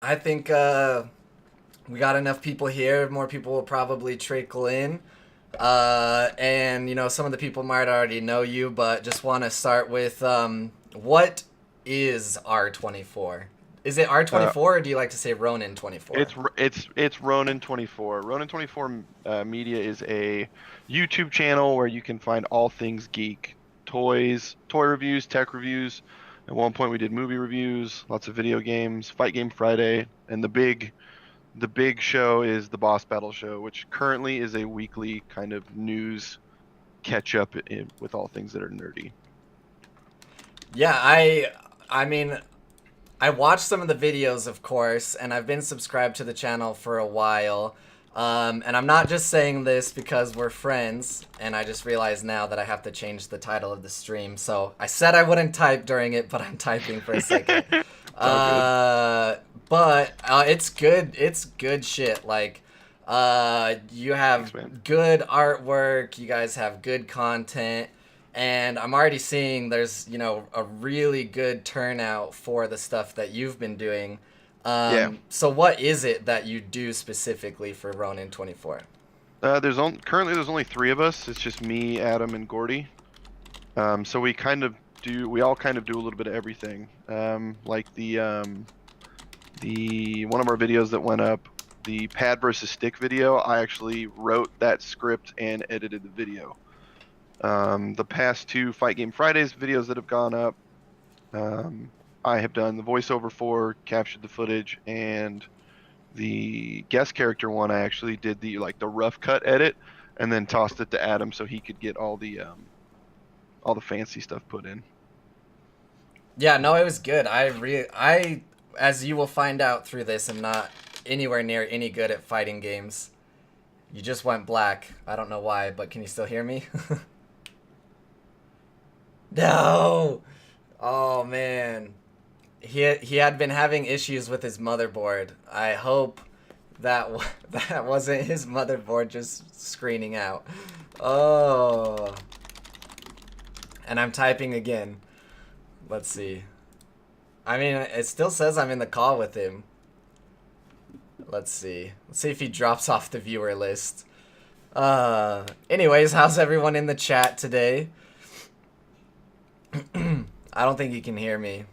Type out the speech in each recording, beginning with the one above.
I think we got enough people here. More people will probably trickle in. And, some of the people might already know you, but just want to start with what is R24? Is it Uh, R24 or do you like to say Ronin24? it's Ronin24. Ronin24 Media is a YouTube channel where you can find all things geek, toys, toy reviews, tech reviews. At one point, we did movie reviews, lots of video games, Fight Game Friday, and the big show is the Boss Battle Show, which currently is a weekly kind of news catch up with all things that are nerdy. Yeah, I mean, I watched some of the videos, of course, and I've been subscribed to the channel for a while. And I'm not just saying this because we're friends, and I just realized now that I have to change the title of the stream. So I said I wouldn't type during it, but I'm typing for a second. It's all good. Uh, but it's good. It's good shit. Like, you Thanks, have man. good artwork. You guys have good content, and I'm already seeing there's a really good turnout for the stuff that you've been doing. Yeah. So what is it that you do specifically for Ronin24? Currently there's only three of us. It's just me, Adam, and Gordy. So we all kind of do a little bit of everything. Like the one of our videos that went up, the pad versus stick video, I actually wrote that script and edited the video. The past two Fight Game Fridays videos that have gone up, I have done the voiceover for, captured the footage, and the guest character one, I actually did the rough cut edit, and then tossed it to Adam so he could get all the fancy stuff put in. Yeah, no, it was good. I, as you will find out through this, am not anywhere near any good at fighting games. You just went black. I don't know why, but can you still hear me? No. Oh man. He had been having issues with his motherboard. I hope that wasn't his motherboard just screening out. Oh. And I'm typing again. Let's see. I mean, it still says I'm in the call with him. Let's see. Let's see if he drops off the viewer list. Anyways, how's everyone in the chat today? I don't think he can hear me.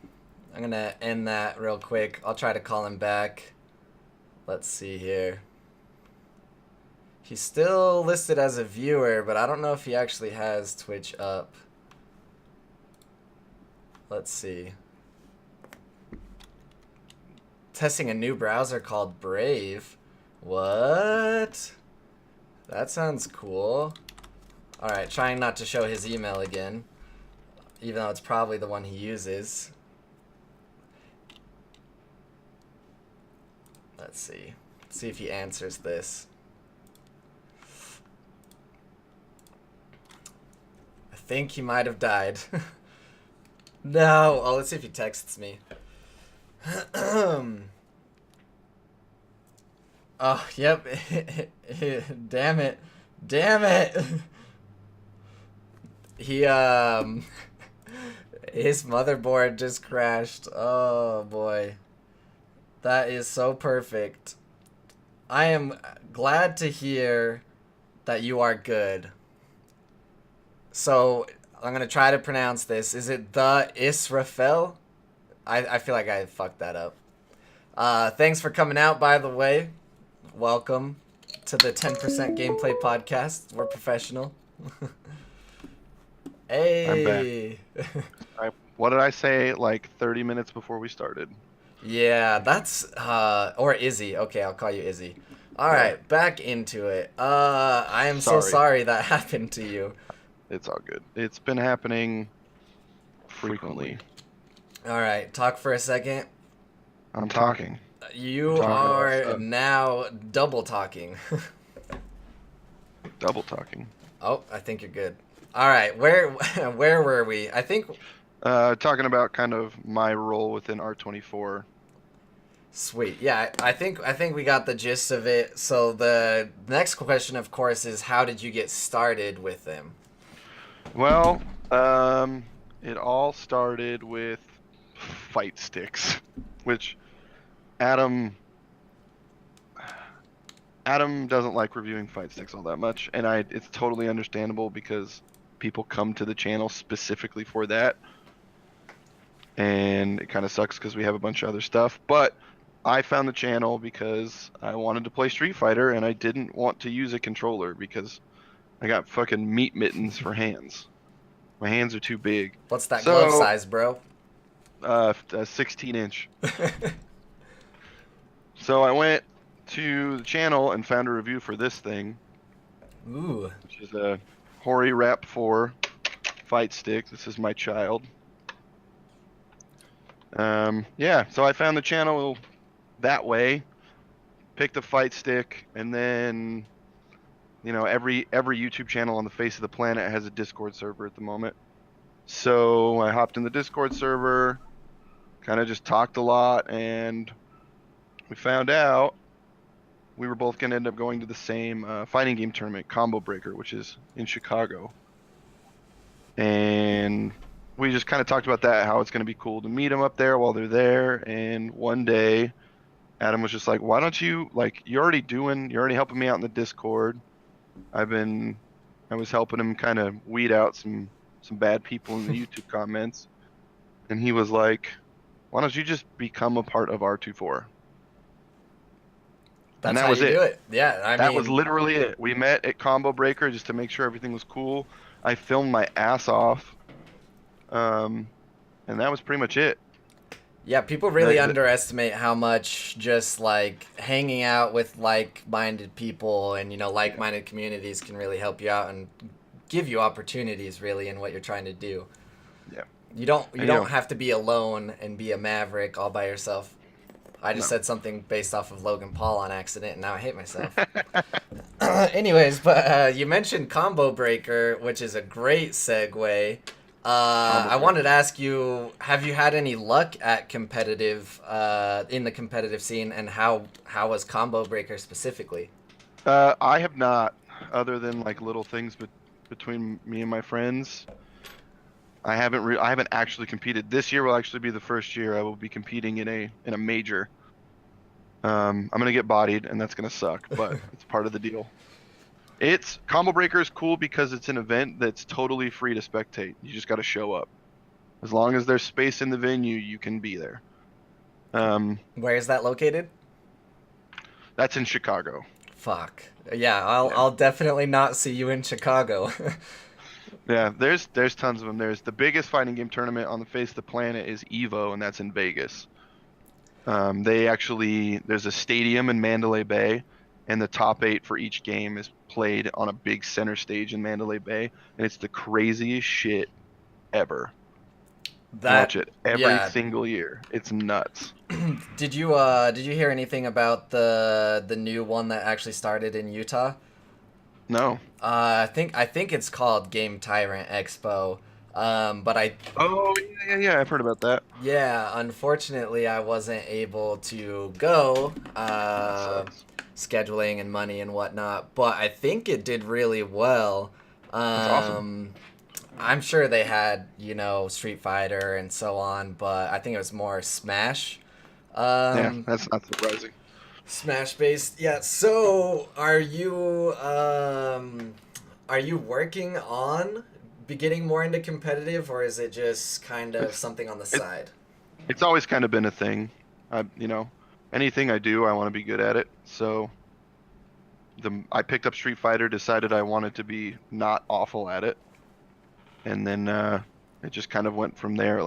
I'm gonna end that real quick. I'll try to call him back. Let's see here. He's still listed as a viewer, but I don't know if he actually has Twitch up. Let's see. Testing a new browser called Brave. What? That sounds cool. Alright, trying not to show his email again, even though it's probably the one he uses. Let's see. Let's see if he answers this. I think he might have died. No. Oh, let's see if he texts me. Oh, yep. Damn it. Damn it. He, his motherboard just crashed. Oh, boy. That is so perfect. I am glad to hear that you are good. So, I'm going to try to pronounce this. Is it the Israfel? I feel like I fucked that up. Thanks for coming out, by the way. Welcome to the 10% Gameplay Podcast. We're professional. I'm back. Hey. What did I say like 30 minutes before we started? Yeah, that's or Izzy. Okay, I'll call you Izzy. All Yeah. right, back into it. I am so Sorry. sorry that happened to you. It's all good. It's been happening frequently. All right, talk for a second. I'm talking. I'm You talking about are stuff. now double talking. Double talking. Oh, I think you're good. All right, where where were we? I think Talking about kind of my role within R24. sweet. Yeah, I think we got the gist of it. So the next question, of course, is how did you get started with them? Well, it all started with fight sticks, which Adam Adam doesn't like reviewing fight sticks all that much, and it's totally understandable because people come to the channel specifically for that, and it kind of sucks because we have a bunch of other stuff. But I found the channel because I wanted to play Street Fighter, and I didn't want to use a controller because I got fucking meat mittens for hands. My hands are too big. What's that glove So, size, bro? a 16-inch. So I went to the channel and found a review for this thing, Ooh. which is a Hori Rap 4 fight stick. This is my child. Yeah, so I found the channel that way, picked a fight stick, and then, every YouTube channel on the face of the planet has a Discord server at the moment. So I hopped in the Discord server, kind of just talked a lot, and we found out we were both going to end up going to the same fighting game tournament, Combo Breaker, which is in Chicago. And we just kind of talked about that, how it's going to be cool to meet them up there while they're there. And one day, Adam was just like, why don't you, you're already helping me out in the Discord. I was helping him kind of weed out some bad people in the YouTube comments. And he was like, why don't you just become a part of R24? That's and that how was you it. do it. Yeah, That was literally it. We met at Combo Breaker just to make sure everything was cool. I filmed my ass off. And that was pretty much it. Yeah, people really underestimate how much just like hanging out with like-minded people and like-minded communities can really help you out and give you opportunities really in what you're trying to do. Yeah. You don't have to be alone and be a maverick all by yourself. I just said something based off of Logan Paul on accident, and now I hate myself. Anyways, but you mentioned Combo Breaker, which is a great segue. I wanted to ask you, have you had any luck at competitive, in the competitive scene, and how was Combo Breaker specifically? I have not, other than little things between me and my friends. I haven't actually competed. This year will actually be the first year I will be competing in a major. I'm gonna get bodied, and that's gonna suck, but it's part of the deal. It's Combo Breaker is cool because it's an event that's totally free to spectate. You just got to show up. As long as there's space in the venue, you can be there. Where is that located? That's in Chicago. Fuck. Yeah, I'll definitely not see you in Chicago. Yeah, there's tons of them. There's the biggest fighting game tournament on the face of the planet is Evo, and that's in Vegas. There's a stadium in Mandalay Bay, and the top 8 for each game is played on a big center stage in Mandalay Bay, and it's the craziest shit ever. Watch it every single year. It's nuts. Did you hear anything about the new one that actually started in Utah? No. I think it's called Game Tyrant Expo. But I. Oh yeah, I've heard about that. Yeah, unfortunately, I wasn't able to go. Scheduling and money and whatnot, but I think it did really well. That's awesome. I'm sure they had Street Fighter and so on, but I think it was more Smash. Yeah, that's not surprising. Smash based, yeah. So, are you working on getting more into competitive, or is it just kind of something on the side? It's always kind of been a thing. Anything I do, I want to be good at it. So, I picked up Street Fighter, decided I wanted to be not awful at it, and then it just kind of went from there.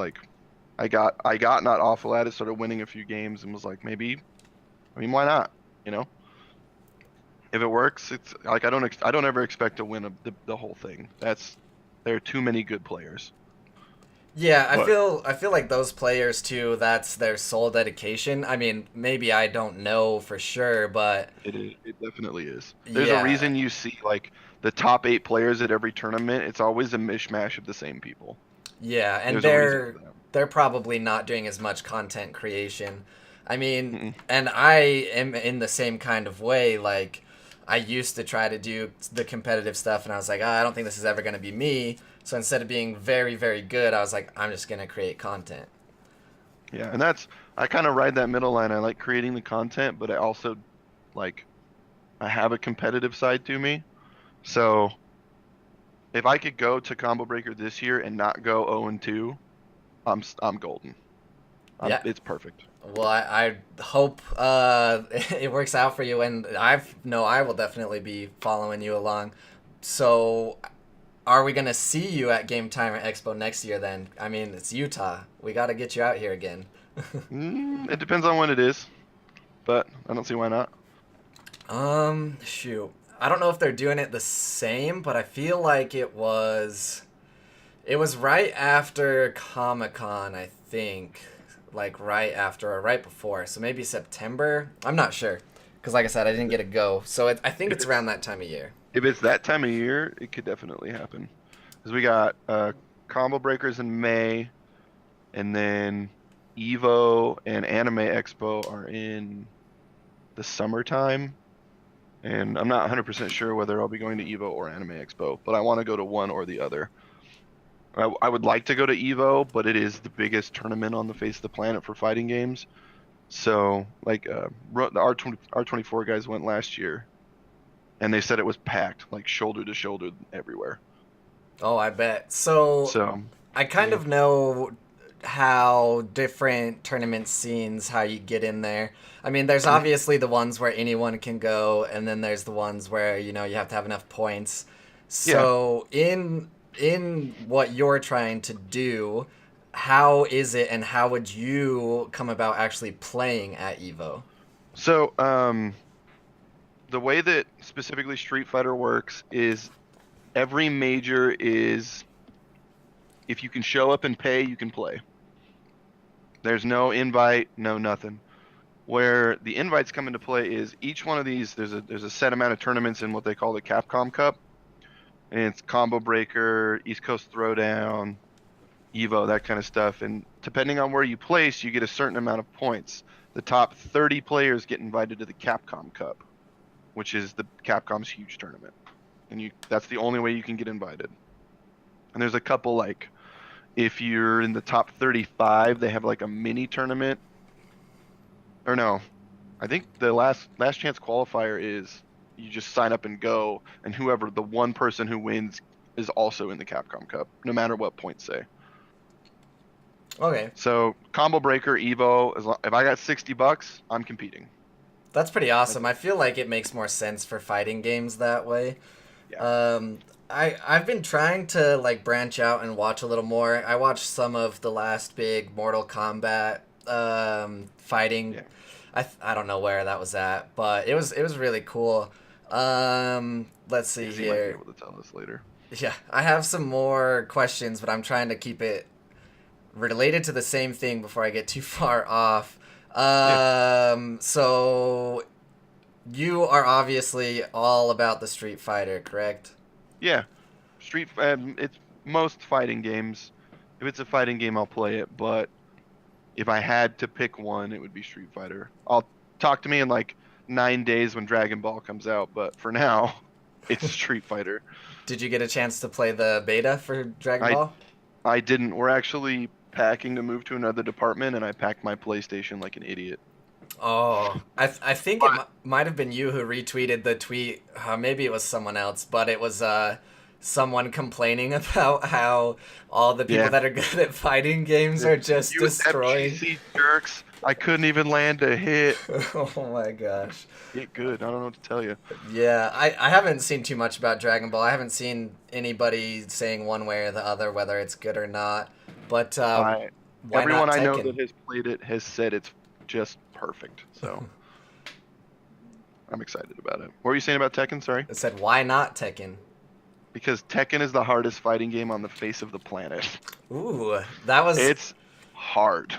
I got not awful at it, started winning a few games, and was like, why not? If it works, it's I don't ever expect to win the whole thing. There are too many good players. Yeah, I feel like those players too, that's their sole dedication. I mean, maybe I don't know for sure, but it definitely is. There's a reason you see the top 8 players at every tournament. It's always a mishmash of the same people. Yeah, and they're probably not doing as much content creation. I mean, and I am in the same kind of way. I used to try to do the competitive stuff, and I was like, I don't think this is ever going to be me. So instead of being very, very good, I was like, I'm just going to create content. Yeah, and that's I kind of ride that middle line. I like creating the content, but I also like I have a competitive side to me. So if I could go to Combo Breaker this year and not go 0-2, I'm golden. Yeah. It's perfect. Well, I hope it works out for you, and I will definitely be following you along. So, are we gonna see you at Game Timer Expo next year? Then, I mean, it's Utah. We got to get you out here again. It depends on when it is, but I don't see why not. Shoot. I don't know if they're doing it the same, but I feel like it was right after Comic-Con, I think. Like right after or right before. So maybe September. I'm not sure. Cuz like I said, I didn't get to go. So I think If it's it's around that time of year. if it's that time of year, it could definitely happen. Because we got Combo Breakers in May, and then Evo and Anime Expo are in the summertime. And I'm not 100% sure whether I'll be going to Evo or Anime Expo, but I want to go to one or the other. I would like to go to Evo, but it is the biggest tournament on the face of the planet for fighting games. So, like, the R24 guys went last year, and they said it was packed, like shoulder to shoulder everywhere. Oh, I bet. So So, I kind yeah, of know how different tournament scenes, how you get in there. I mean, there's Mhm. obviously the ones where anyone can go, and then there's the ones where, you have to have enough points. Yeah. So in what you're trying to do, how is it and how would you come about actually playing at Evo? So, the way that specifically Street Fighter works is every major is if you can show up and pay, you can play. There's no invite, no nothing. Where the invites come into play is each one of these there's a set amount of tournaments in what they call the Capcom Cup, and it's Combo Breaker, East Coast Throwdown, Evo, that kind of stuff. And depending on where you place, you get a certain amount of points. The top 30 players get invited to the Capcom Cup, which is the Capcom's huge tournament. And that's the only way you can get invited. And there's a couple like if you're in the top 35, they have like a mini tournament. Or no, I think the last chance qualifier is you just sign up and go, and whoever the one person who wins is also in the Capcom Cup, no matter what points say. Okay. So Combo Breaker Evo, if I got $60, I'm competing. That's pretty That's awesome. it. I feel like it makes more sense for fighting games that way. Yeah. Um, I've been trying to like branch out and watch a little more. I watched some of the last big Mortal Kombat fighting. Yeah. I don't know where that was at, but it was really cool. Let's see Izzy might be here. able to tell us later. Yeah, I have some more questions, but I'm trying to keep it related to the same thing before I get too far off. Yeah. So you are obviously all about the Street Fighter, correct? Yeah. It's most fighting games. If it's a fighting game, I'll play it, but if I had to pick one, it would be Street Fighter. I'll talk to me in like 9 days when Dragon Ball comes out, but for now, it's Street Fighter. Did you get a chance to play the beta for Dragon I Ball? I didn't. We're actually packing to move to another department, and I packed my PlayStation like an idiot. Oh, I think it But might have been you who retweeted the tweet. Maybe it was someone else, but it was someone complaining about how all the people yeah, that are good at fighting games are just you destroying. FGC jerks. I couldn't even land a hit. Oh my gosh. Get good. I don't know what to tell you. Yeah, I haven't seen too much about Dragon Ball. I haven't seen anybody saying one way or the other whether it's good or not. But I why Everyone not I know Tekken? that has played it has said it's just perfect. So I'm excited about it. What were you saying about Tekken? Sorry. It said why not Tekken? Because Tekken is the hardest fighting game on the face of the planet. Ooh, that was It's hard.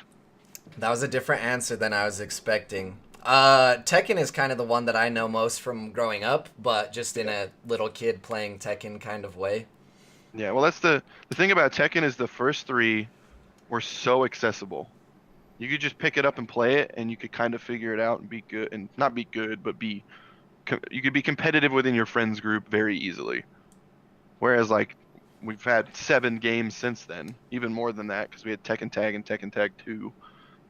that was a different answer than I was expecting. Tekken is kind of the one that I know most from growing up, but just in Yeah. a little kid playing Tekken kind of way. Yeah, well, that's the thing about Tekken is the first three were so accessible. You could just pick it up and play it, and you could kind of figure it out and be good, and not be good, but you could be competitive within your friends group very easily. Whereas like we've had 7 games since then, even more than that, because we had Tekken Tag and Tekken Tag 2.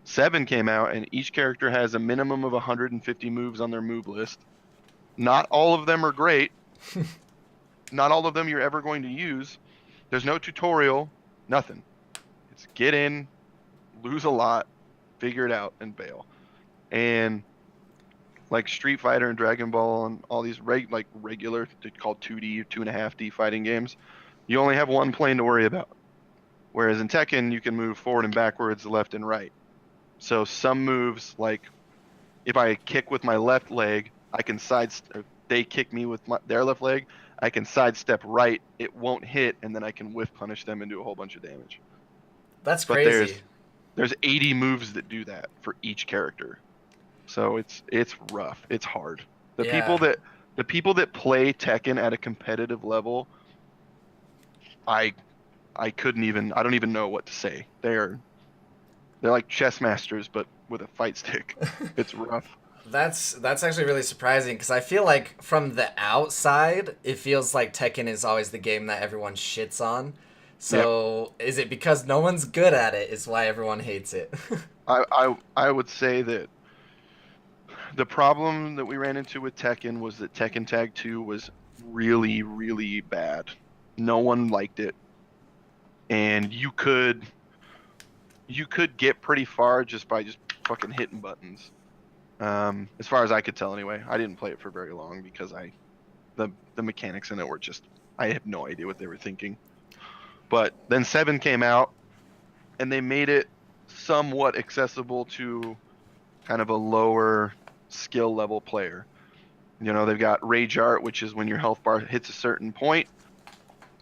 7 came out, and each character has a minimum of 150 moves on their move list. Not all of them are great. Not all of them you're ever going to use. There's no tutorial, nothing. It's get in, lose a lot, figure it out, and bail. And like Street Fighter and Dragon Ball and all these regular, they're called 2D, 2.5D fighting games, you only have one plane to worry about. Whereas in Tekken, you can move forward and backwards, left and right. So some moves, like if I kick with my left leg, I can they kick me with their left leg, I can sidestep right, it won't hit, and then I can whiff punish them and do a whole bunch of damage. That's But crazy. there's 80 moves that do that for each character. So it's rough. It's hard. The Yeah. people that play Tekken at a competitive level, I don't even know what to say. They're like chess masters, but with a fight stick. It's rough. That's actually really surprising because I feel like from the outside, it feels like Tekken is always the game that everyone shits on. So is it because no one's good at it is why everyone hates it? I would say that the problem that we ran into with Tekken was that Tekken Tag 2 was really, really bad. No one liked it. And you could get pretty far just by fucking hitting buttons. As far as I could tell anyway. I didn't play it for very long because the mechanics in it were just, I have no idea what they were thinking. But then 7 came out and they made it somewhat accessible to kind of a lower skill level player. You know, they've got Rage Art, which is when your health bar hits a certain point.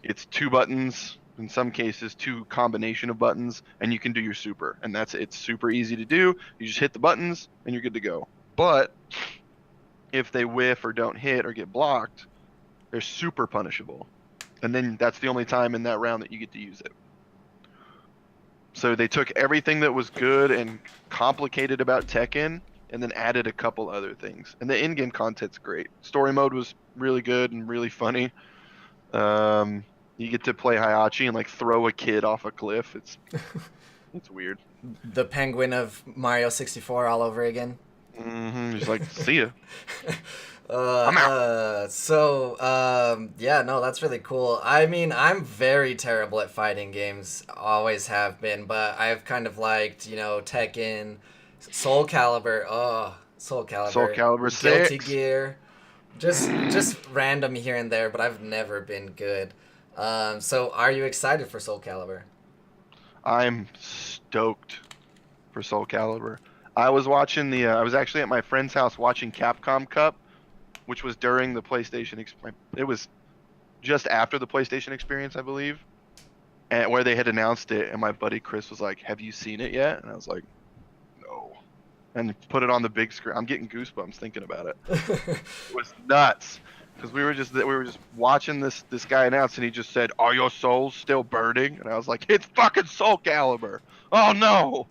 It's 2 buttons, in some cases 2 combination of buttons, and you can do your super. And it's super easy to do. You just hit the buttons and you're good to go. But if they whiff or don't hit or get blocked, they're super punishable. And then that's the only time in that round that you get to use it. So they took everything that was good and complicated about Tekken and then added a couple other things. And the in-game content's great. Story mode was really good and really funny. You get to play Hayachi and like throw a kid off a cliff. It's weird. The penguin of Mario 64 all over again. Just like, see ya. I'm out. Yeah, no, that's really cool. I mean, I'm very terrible at fighting games, always have been, but I've kind of liked, Tekken, Soul Calibur, Soul Calibur, Soul Calibur Guilty 6. Gear, just random here and there, but I've never been good. So are you excited for Soul Calibur? I'm stoked for Soul Calibur. I was watching I was actually at my friend's house watching Capcom Cup, which was during the PlayStation. It was just after the PlayStation experience, I believe, and where they had announced it. And my buddy Chris was like, "Have you seen it yet?" And I was like, "No." And put it on the big screen. I'm getting goosebumps thinking about it. It was nuts because we were just watching this guy announce, and he just said, "Are your souls still burning?" And I was like, "It's fucking Soul Calibur." Oh no!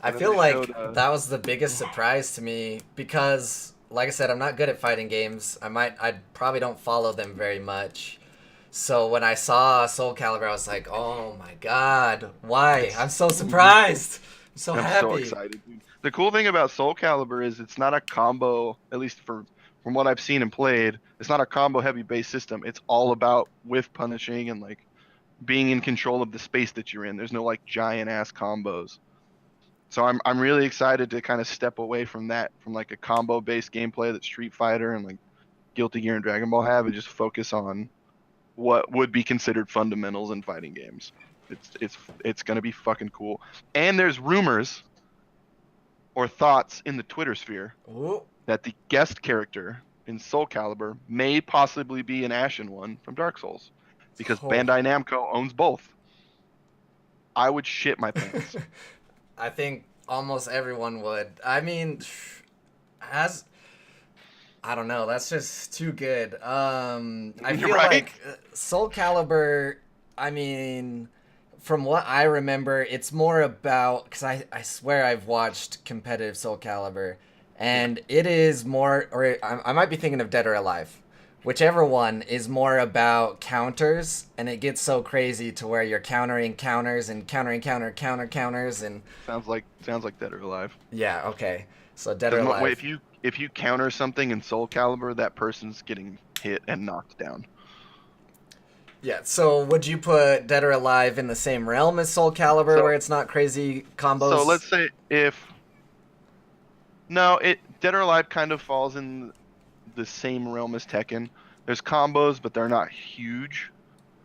I feel like that was the biggest surprise to me because, like I said, I'm not good at fighting games. I probably don't follow them very much. So when I saw Soul Calibur, I was like, "Oh my god, why?" I'm so surprised. I'm so happy. I'm so excited, dude. The cool thing about Soul Calibur is it's not a combo, at least from what I've seen and played. It's not a combo heavy base system. It's all about whiff punishing and like being in control of the space that you're in. There's no like giant ass combos. So I'm really excited to kind of step away from that, from like a combo based gameplay that Street Fighter and like Guilty Gear and Dragon Ball have, and just focus on what would be considered fundamentals in fighting games. It's gonna be fucking cool. And there's rumors or thoughts in the Twitter sphere Ooh. that the guest character in Soul Calibur may possibly be an Ashen one from Dark Souls, because Bandai Namco owns both. I would shit my pants. I think almost everyone would. I mean, I don't know. That's just too good. I feel Right? like Soul Calibur, I mean, from what I remember, it's more about, because I swear I've watched competitive Soul Calibur, and it is more, or I might be thinking of Dead or Alive, whichever one is more about counters, and it gets so crazy to where you're countering counters and counters and Sounds like Dead or Alive. yeah, okay. So Dead or Because Alive. if you counter something in Soul Calibur, that person's getting hit and knocked down. Yeah, so would you put Dead or Alive in the same realm as Soul Calibur So where it's not crazy so combos? let's say if no, it Dead or Alive kind of falls in the same realm as Tekken. There's combos, but they're not huge.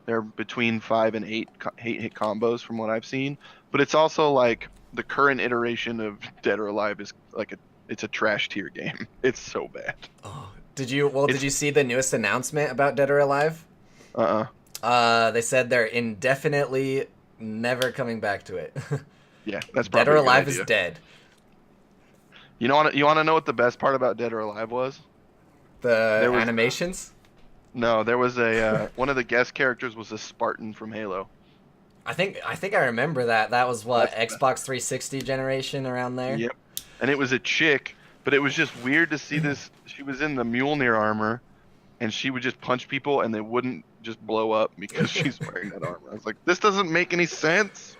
They're between 5 and 8 hit combos from what I've seen. But it's also like the current iteration of Dead or Alive is like it's a trash tier game. It's so bad. Oh, did It's you see the newest announcement about Dead or Alive? uh-uh. They said they're indefinitely never coming back to it. Yeah, that's Dead or probably a good Alive is idea. dead. You want to know what the best part about Dead or Alive was? The There was animations? no, there was a one of the guest characters was a Spartan from Halo. I think I remember that. That was what That's the best Xbox part. 360 generation around there. Yep. And it was a chick, but it was just weird to see this. She was in the Mjolnir armor, and she would just punch people, and they wouldn't just blow up because she's wearing that armor. I was like, this doesn't make any sense.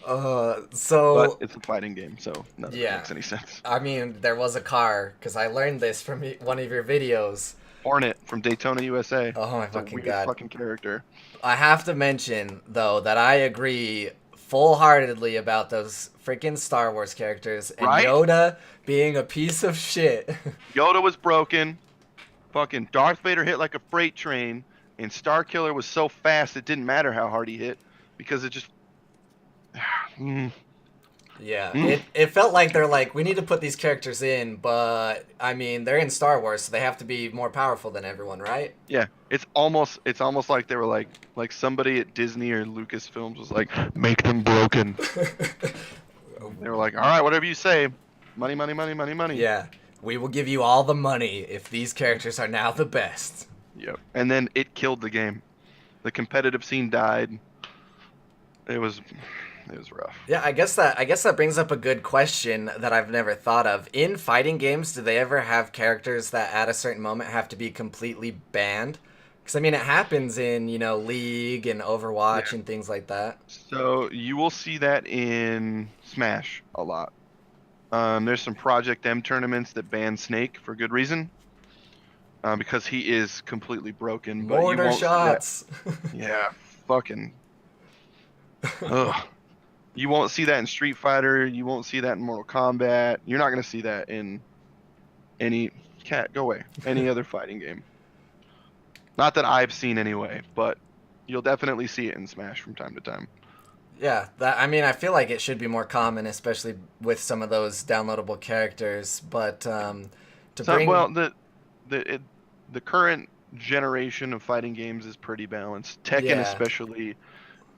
But So it's a fighting game, so none of it yeah, makes any sense. I mean there was a car because I learned this from one of your videos. Hornet from Daytona, USA. Oh my It's a fucking weird god! fucking character. I have to mention though that I agree full-heartedly about those freaking Star Wars characters and Right? Yoda being a piece of shit. Yoda was broken. Fucking Darth Vader hit like a freight train, and Starkiller was so fast it didn't matter how hard he hit because it just. Mm, Yeah, mm. it felt like they're like, we need to put these characters in, but I mean they're in Star Wars, so they have to be more powerful than everyone, right? Yeah, it's almost like they were like somebody at Disney or Lucasfilms was like, make them broken. They were like, all right, whatever you say, money, money, money, money, money. Yeah, we will give you all the money if these characters are now the best. Yep. And then it killed the game. The competitive scene died. It was rough. Yeah, I guess that brings up a good question that I've never thought of. In fighting games, do they ever have characters that at a certain moment have to be completely banned? Because I mean, it happens in League and Overwatch Yeah. and things like that. So you will see that in Smash a lot. There's some Project M tournaments that ban Snake for good reason, because he is completely broken. But you Mortar won't see that. shots. Yeah, fucking. Ugh. You won't see that in Street Fighter. You won't see that in Mortal Kombat. You're not gonna see that in any cat. Go away. Any other fighting game. Not that I've seen anyway, but you'll definitely see it in Smash from time to time. Yeah, I mean, I feel like it should be more common, especially with some of those downloadable characters. But to So, bring, well, the current generation of fighting games is pretty balanced. Tekken yeah, especially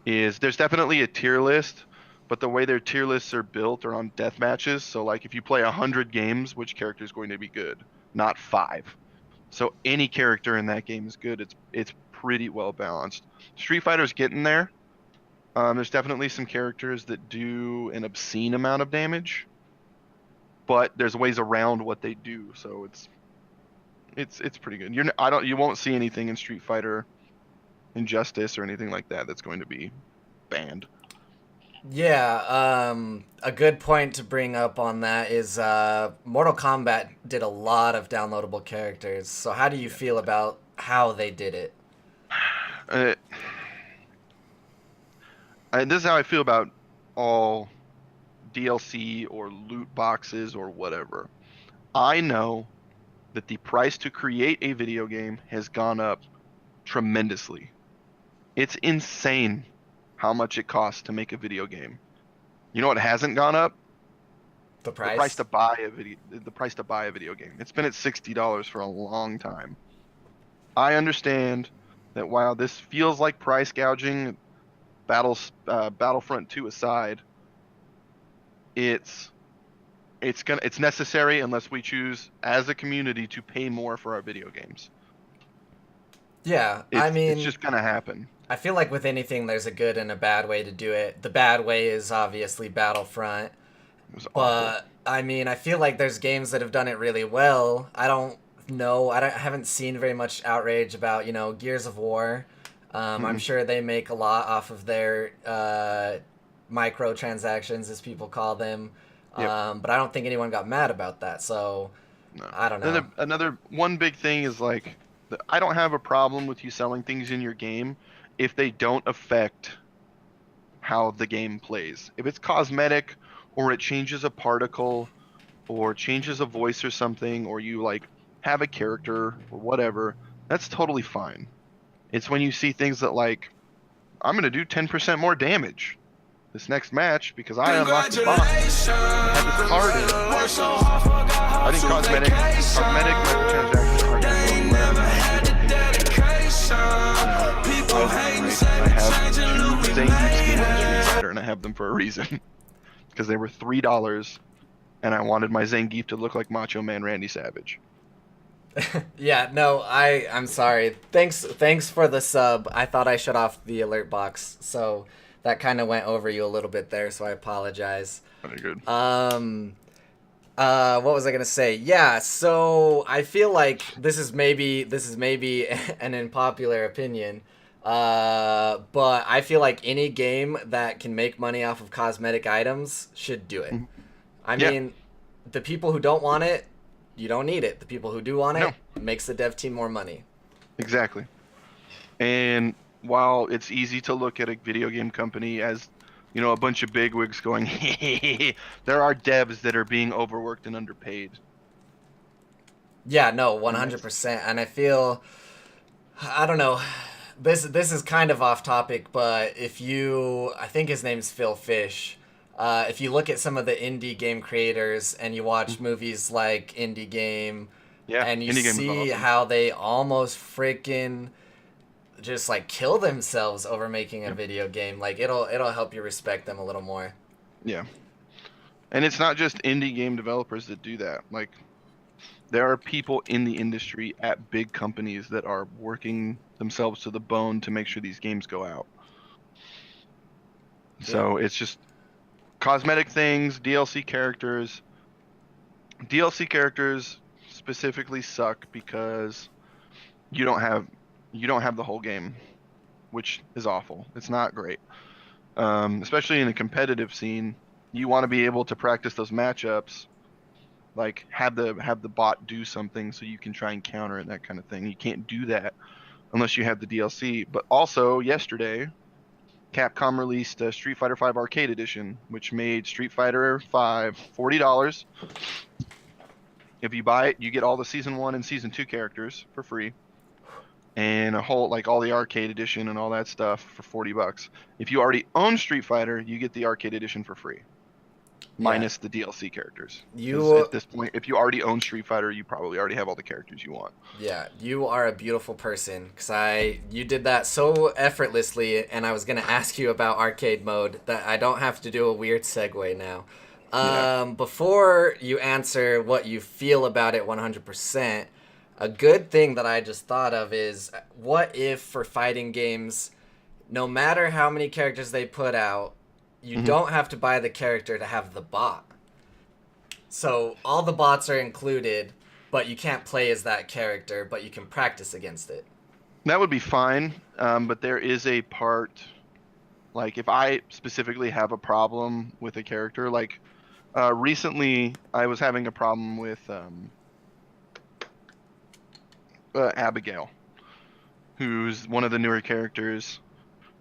there's definitely a tier list, but the way their tier lists are built are on death matches. So like if you play 100 games, which character is going to be good? Not 5. So any character in that game is good. It's pretty well balanced. Street Fighter's getting there. There's definitely some characters that do an obscene amount of damage, but there's ways around what they do. So it's pretty good. You won't see anything in Street Fighter Injustice or anything like that that's going to be banned. yeah. A good point to bring up on that is Mortal Kombat did a lot of downloadable characters. So how do you feel about how they did it? Uh, this is how I feel about all DLC or loot boxes or whatever. I know that the price to create a video game has gone up tremendously. It's insane how much it costs to make a video game. You know what hasn't gone up? The The price price? to buy a video game. It's been at $60 for a long time. I understand that while this feels like price gouging, Battlefront 2 aside, it's necessary unless we choose as a community to pay more for our video games. Yeah, I It's mean, just gonna happen. I feel like with anything, there's a good and a bad way to do it. The bad way is obviously Battlefront. It was awful. But I mean, I feel like there's games that have done it really well. I don't No, I haven't seen very much outrage about, Gears of War. I'm Mm-mm. sure they make a lot off of their microtransactions, as people call them. Yep. But I don't think anyone got mad about that. So No. I don't Then know. another one big thing is like, I don't have a problem with you selling things in your game if they don't affect how the game plays. If it's cosmetic or it changes a particle or changes a voice or something, or you like have a character or whatever, that's totally fine. It's when you see things that like, I'm going to do 10% more damage this next match because I unlocked the box and had this card in it. I think cosmetic microtransactions aren't going to go anywhere. And I have two Zangief skins in Street Fighter, and I have them for a reason because they were $3, and I wanted my Zangief to look like Macho Man Randy Savage. Yeah, no, I'm sorry. Thanks for the sub. I thought I shut off the alert box, so that kind of went over you a little bit there, so I apologize. Very good. What was I gonna say? Yeah, so I feel like this is maybe an unpopular opinion, but I feel like any game that can make money off of cosmetic items should do it. Mhm. I Yeah, mean, the people who don't want it, you don't need it. The people who do want no, it, makes the dev team more money. exactly. And while it's easy to look at a video game company as, a bunch of bigwigs going, there are devs that are being overworked and underpaid. Yeah, no, And that's 100%. And I feel, I don't know. This is kind of off topic, but I think his name's Phil Fish. If you look at some of the indie game creators and you watch movies like Indie Game, yeah, and you indie game is see awesome. how they almost freaking just like kill themselves over making a Yeah, video game, like it'll help you respect them a little more. yeah. And it's not just indie game developers that do that. Like, there are people in the industry at big companies that are working themselves to the bone to make sure these games go out. Yeah. So it's just cosmetic things, DLC characters. DLC characters specifically suck because you don't have you don't have the whole game, which is awful. It's not great. Especially in a competitive scene, you want to be able to practice those matchups, like have the bot do something so you can try and counter it, that kind of thing. You can't do that unless you have the DLC. But also yesterday, Capcom released a Street Fighter V Arcade Edition, which made Street Fighter V $40. If you buy it, you get all the Season 1 and Season 2 characters for free, and a whole, like, all the Arcade Edition and all that stuff for $40. If you already own Street Fighter, you get the Arcade Edition for free, Yeah. minus the DLC characters. Because You at this point, if you already own Street Fighter, you probably already have all the characters you want. Yeah, you are a beautiful person because you did that so effortlessly, and I was gonna ask you about arcade mode that I don't have to do a weird segue now. Yeah. Before you answer what you feel about it 100%, a good thing that I just thought of is what if for fighting games, no matter how many characters they put out, you Hmm. don't have to buy the character to have the bot. So all the bots are included, but you can't play as that character, but you can practice against it. That would be fine, but there is a part, like, if I specifically have a problem with a character, like, recently I was having a problem with Abigail, who's one of the newer characters.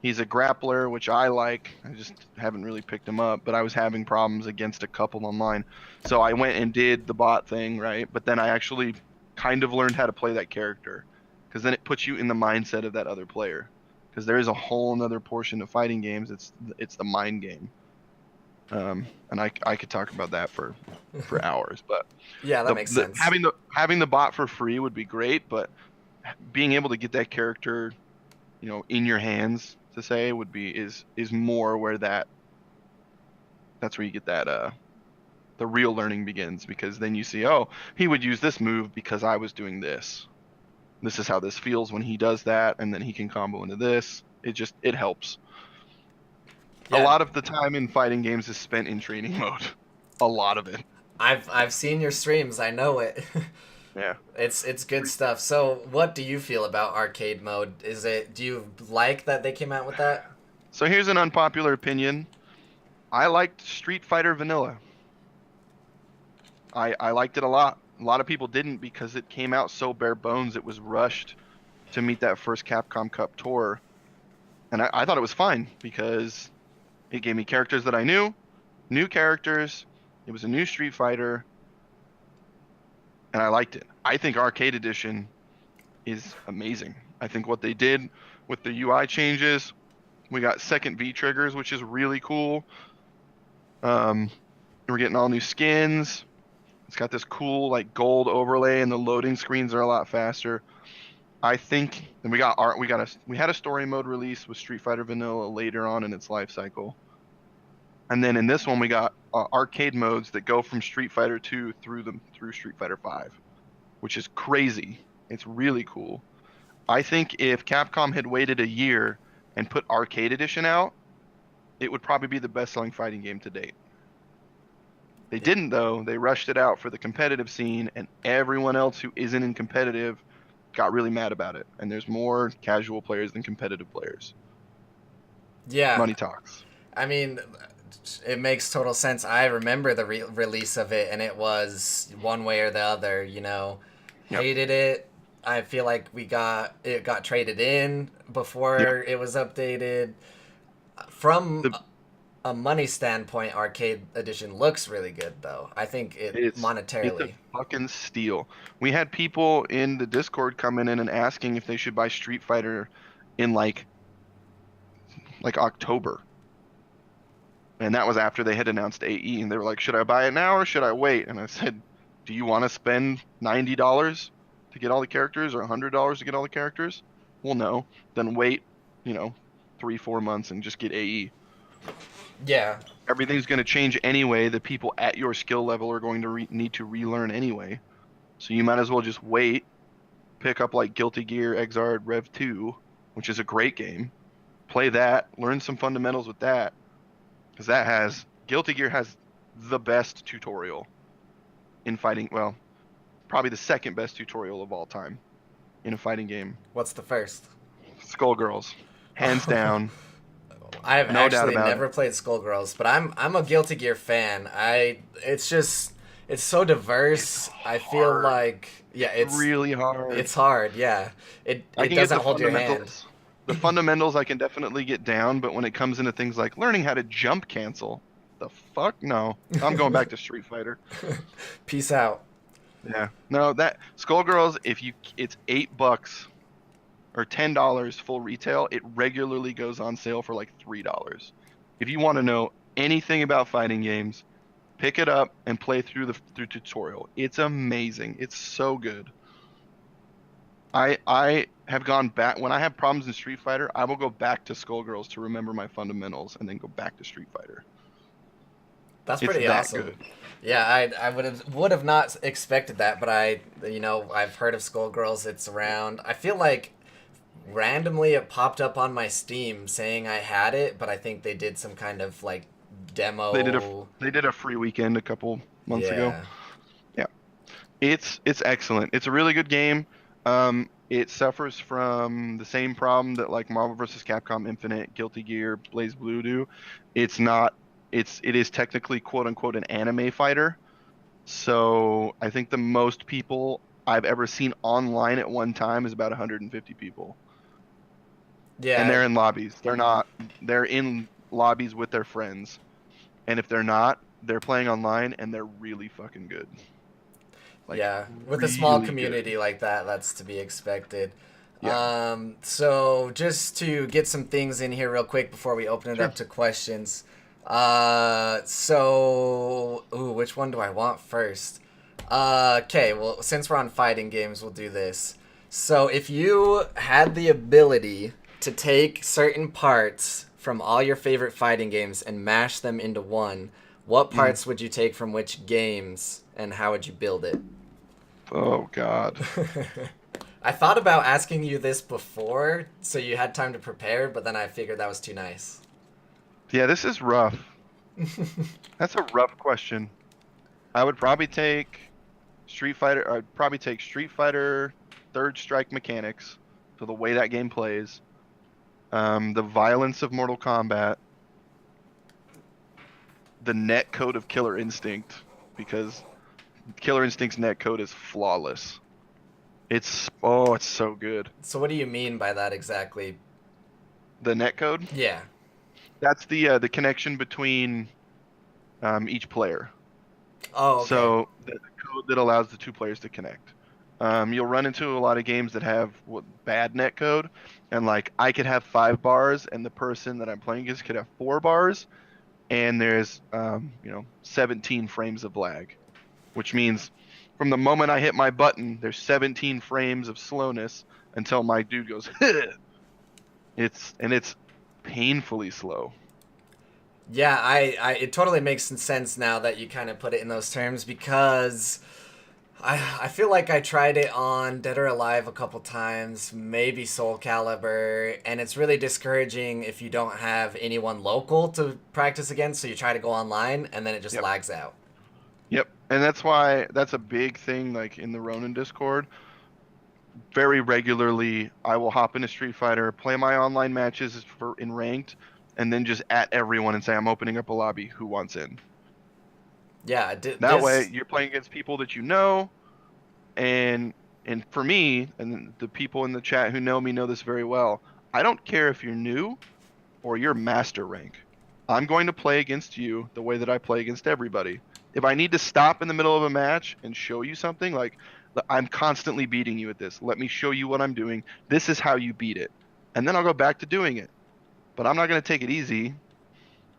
He's a grappler, which I like. I just haven't really picked him up, but I was having problems against a couple online. So I went and did the bot thing, right? But then I actually kind of learned how to play that character, because then it puts you in the mindset of that other player. Because there is a whole another portion of fighting games. It's the mind game. And I could talk about that for hours. But Yeah, that makes sense. having the bot for free would be great, but being able to get that character, in your hands, to say, would be is more where that's where you get that the real learning begins, because then you see, oh, he would use this move because I was doing this. This is how this feels when he does that, and then he can combo into this. It helps. A Yeah, lot of the time in fighting games is spent in training mode. A lot of it. I've seen your streams. I know it. Yeah. It's good stuff. So, what do you feel about arcade mode? Do you like that they came out with that? So here's an unpopular opinion. I liked Street Fighter Vanilla. I liked it a lot. A lot of people didn't because it came out so bare bones. It was rushed to meet that first Capcom Cup tour. And I thought it was fine because it gave me characters that I knew, new characters. It was a new Street Fighter, and I liked it. I think Arcade Edition is amazing. I think what they did with the UI changes, we got second V triggers, which is really cool. We're getting all new skins. It's got this cool like gold overlay, and the loading screens are a lot faster. I think, and we had a story mode release with Street Fighter Vanilla later on in its life cycle, and then in this one we got arcade modes that go from Street Fighter 2 through Street Fighter 5, which is crazy. It's really cool. I think if Capcom had waited a year and put Arcade Edition out, it would probably be the best-selling fighting game to date. They didn't, though. They rushed it out for the competitive scene, and everyone else who isn't in competitive got really mad about it. And there's more casual players than competitive players. Yeah. Money talks. I mean, it makes total sense. I remember the release of it, and it was one way or the other. You know, Yep. hated it. I feel like it got traded in before it was updated. From a money standpoint, Arcade Edition looks really good, though. I think It's monetarily. a fucking steal. We had people in the Discord coming in and asking if they should buy Street Fighter in like October. And that was after they had announced AE, and they were like, should I buy it now or should I wait? And I said, do you want to spend $90 to get all the characters or $100 to get all the characters? Well, no. Then wait, 3-4 months and just get AE. Yeah. Everything's going to change anyway. The people at your skill level are going to need to relearn anyway. So you might as well just wait, pick up like Guilty Gear Xrd Rev 2, which is a great game. Play that, learn some fundamentals with that. Because Guilty Gear has the best tutorial in fighting. Well, probably the second best tutorial of all time in a fighting game. What's the first? Skullgirls, hands down. I've No doubt actually about never played Skullgirls, but I'm a Guilty Gear fan. It's so diverse. I feel hard. like it's really hard. It's hard, yeah. It I can doesn't get the hold your hand. fundamentals. The fundamentals I can definitely get down, but when it comes into things like learning how to jump cancel, the fuck no. I'm going back to Street Fighter. Peace out. Yeah. No, that Skullgirls, it's $8 or $10 full retail. It regularly goes on sale for like $3. If you want to know anything about fighting games, pick it up and play through the tutorial. It's amazing. It's so good. I have gone back when I have problems in Street Fighter. I will go back to Skullgirls to remember my fundamentals, and then go back to Street Fighter. That's It's pretty that awesome. good. Yeah, I would have not expected that, but I've heard of Skullgirls. It's around. I feel like randomly it popped up on my Steam saying I had it, but I think they did some kind of like demo. They did a free weekend a couple months ago. Yeah. It's excellent. It's a really good game. It suffers from the same problem that like Marvel vs. Capcom Infinite, Guilty Gear, BlazBlue do. It is technically quote unquote an anime fighter. So I think the most people I've ever seen online at one time is about 150 people. Yeah. And they're in lobbies. They're in lobbies with their friends. And if they're not, they're playing online and they're really fucking good. With a small really community good. like that, that's to be expected. Yeah. So just to get some things in here real quick before we open it up to questions. Which one do I want first? Okay, well, since we're on fighting games, we'll do this. So if you had the ability to take certain parts from all your favorite fighting games and mash them into one, what parts would you take from which games, and how would you build it? Oh, God. I thought about asking you this before, so you had time to prepare, but then I figured that was too nice. Yeah, this is rough. That's a rough question. I would probably take Street Fighter. I'd probably take Street Fighter Third Strike mechanics, so the way that game plays, the violence of Mortal Kombat, the net code of Killer Instinct, because Killer Instinct's net code is flawless. It's so good. So what do you mean by that exactly? The net code, Yeah. that's the connection between each player. Oh, okay. So the code that allows the two players to connect. You'll run into a lot of games that have bad net code, and like I could have 5 bars, and the person that I'm playing against could have 4 bars, and there's 17 frames of lag, which means from the moment I hit my button, there's 17 frames of slowness until my dude goes. It's painfully slow. Yeah, it totally makes sense now that you kind of put it in those terms because I feel like I tried it on Dead or Alive a couple times, maybe Soul Calibur, and it's really discouraging if you don't have anyone local to practice against, so you try to go online and then it just Yep. lags out. Yep. And that's why that's a big thing, like in the Ronin Discord. Very regularly, I will hop into Street Fighter, play my online matches in ranked, and then just at everyone and say, I'm opening up a lobby. Who wants in? Yeah, That way, this you're playing against people that you know, and for me, and the people in the chat who know me know this very well. I don't care if you're new or you're master rank. I'm going to play against you the way that I play against everybody. If I need to stop in the middle of a match and show you something, like I'm constantly beating you at this, let me show you what I'm doing. This is how you beat it. And then I'll go back to doing it. But I'm not going to take it easy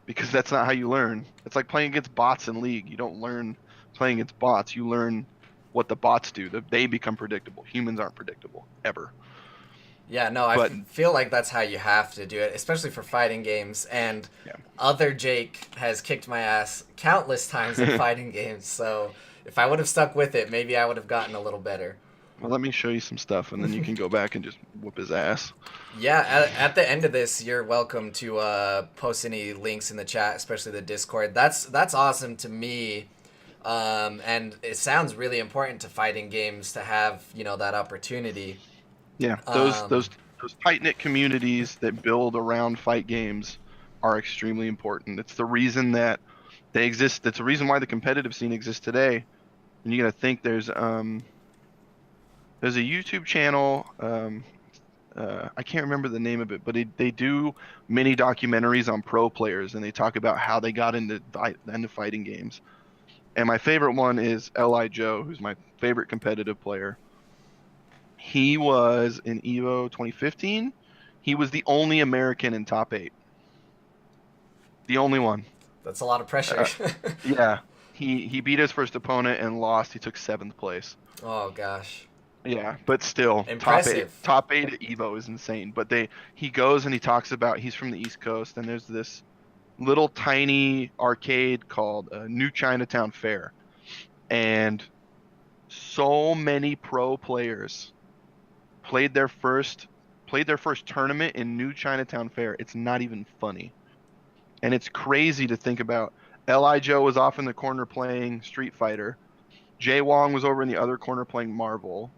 because that's not how you learn. It's like playing against bots in League. You don't learn playing against bots. You learn what the bots do. They become predictable. Humans aren't predictable ever. Yeah, no, I But feel like that's how you have to do it, especially for fighting games. And other Jake has kicked my ass countless times in yeah. fighting games. So if I would have stuck with it, maybe I would have gotten a little better. Well, let me show you some stuff, and then you can go back and just whoop his ass. Yeah, at the end of this, you're welcome to post any links in the chat, especially the Discord. That's awesome to me, and it sounds really important to fighting games to have that opportunity. Yeah, Um, those tight knit communities that build around fight games are extremely important. It's the reason that they exist. That's the reason why the competitive scene exists today. And you got to think there's a YouTube channel. I can't remember the name of it, but they do mini documentaries on pro players, and they talk about how they got into fighting games. And my favorite one is Li Joe, who's my favorite competitive player. He was in Evo 2015. He was the only American in top 8. The only one. that's a lot of pressure. Uh, yeah. He beat his first opponent and lost. He took 7th place. Oh gosh. Yeah, but still, Impressive. top eight at Evo is insane. But he goes and he talks about he's from the East Coast, and there's this little tiny arcade called New Chinatown Fair, and so many pro players played their first tournament in New Chinatown Fair. It's not even funny, and it's crazy to think about. Li Joe was off in the corner playing Street Fighter. Jay Wong was over in the other corner playing Marvel.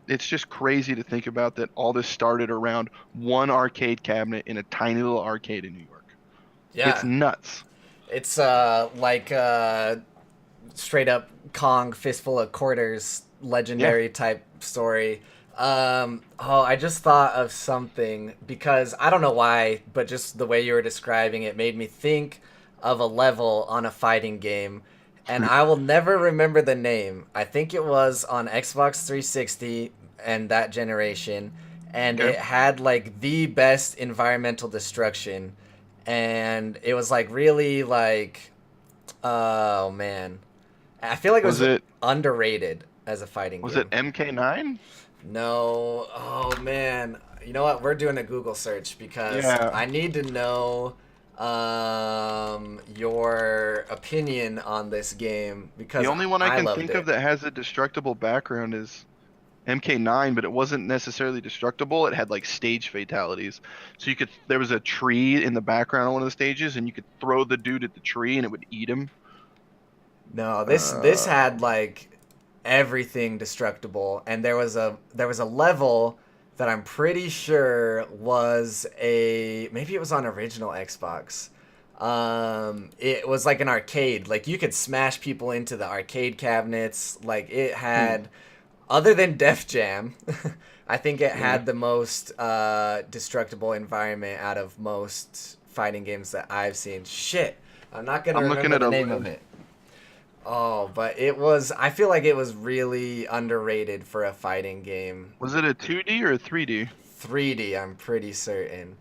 It's just crazy to think about that all this started around one arcade cabinet in a tiny little arcade in New York. It's Yeah, nuts. it's like straight up Kong fistful of quarters Yeah. legendary type story. Oh, I just thought of something because I don't know why, but just the way you were describing it made me think of a level on a fighting game, and I will never remember the name. I think it was on Xbox 360 and that generation, and Okay. it had like the best environmental destruction, and it was like really like, oh man, I feel like it Was was it underrated as a fighting was it game. MK9? No. Oh man. You know what? We're doing a Google search because Yeah. I need to know your opinion on this game The because only one I I can loved think of it. that has a destructible background is MK9, but it wasn't necessarily destructible. It had like stage fatalities. So there was a tree in the background on one of the stages, and you could throw the dude at the tree and it would eat him. No, this Uh, had like everything destructible, and there was a level that I'm pretty sure was a maybe it was on original Xbox. It was like an arcade. Like you could smash people into the arcade cabinets. Like it hmm, had, other than Def Jam, I think it yeah. had the most destructible environment out of most fighting games that I've seen. Shit, I'm not gonna I'm looking remember at the a name of link. it. Oh, but it was. I feel like it was really underrated for a fighting game. Was it a 2D or a 3D? 3D, I'm pretty certain.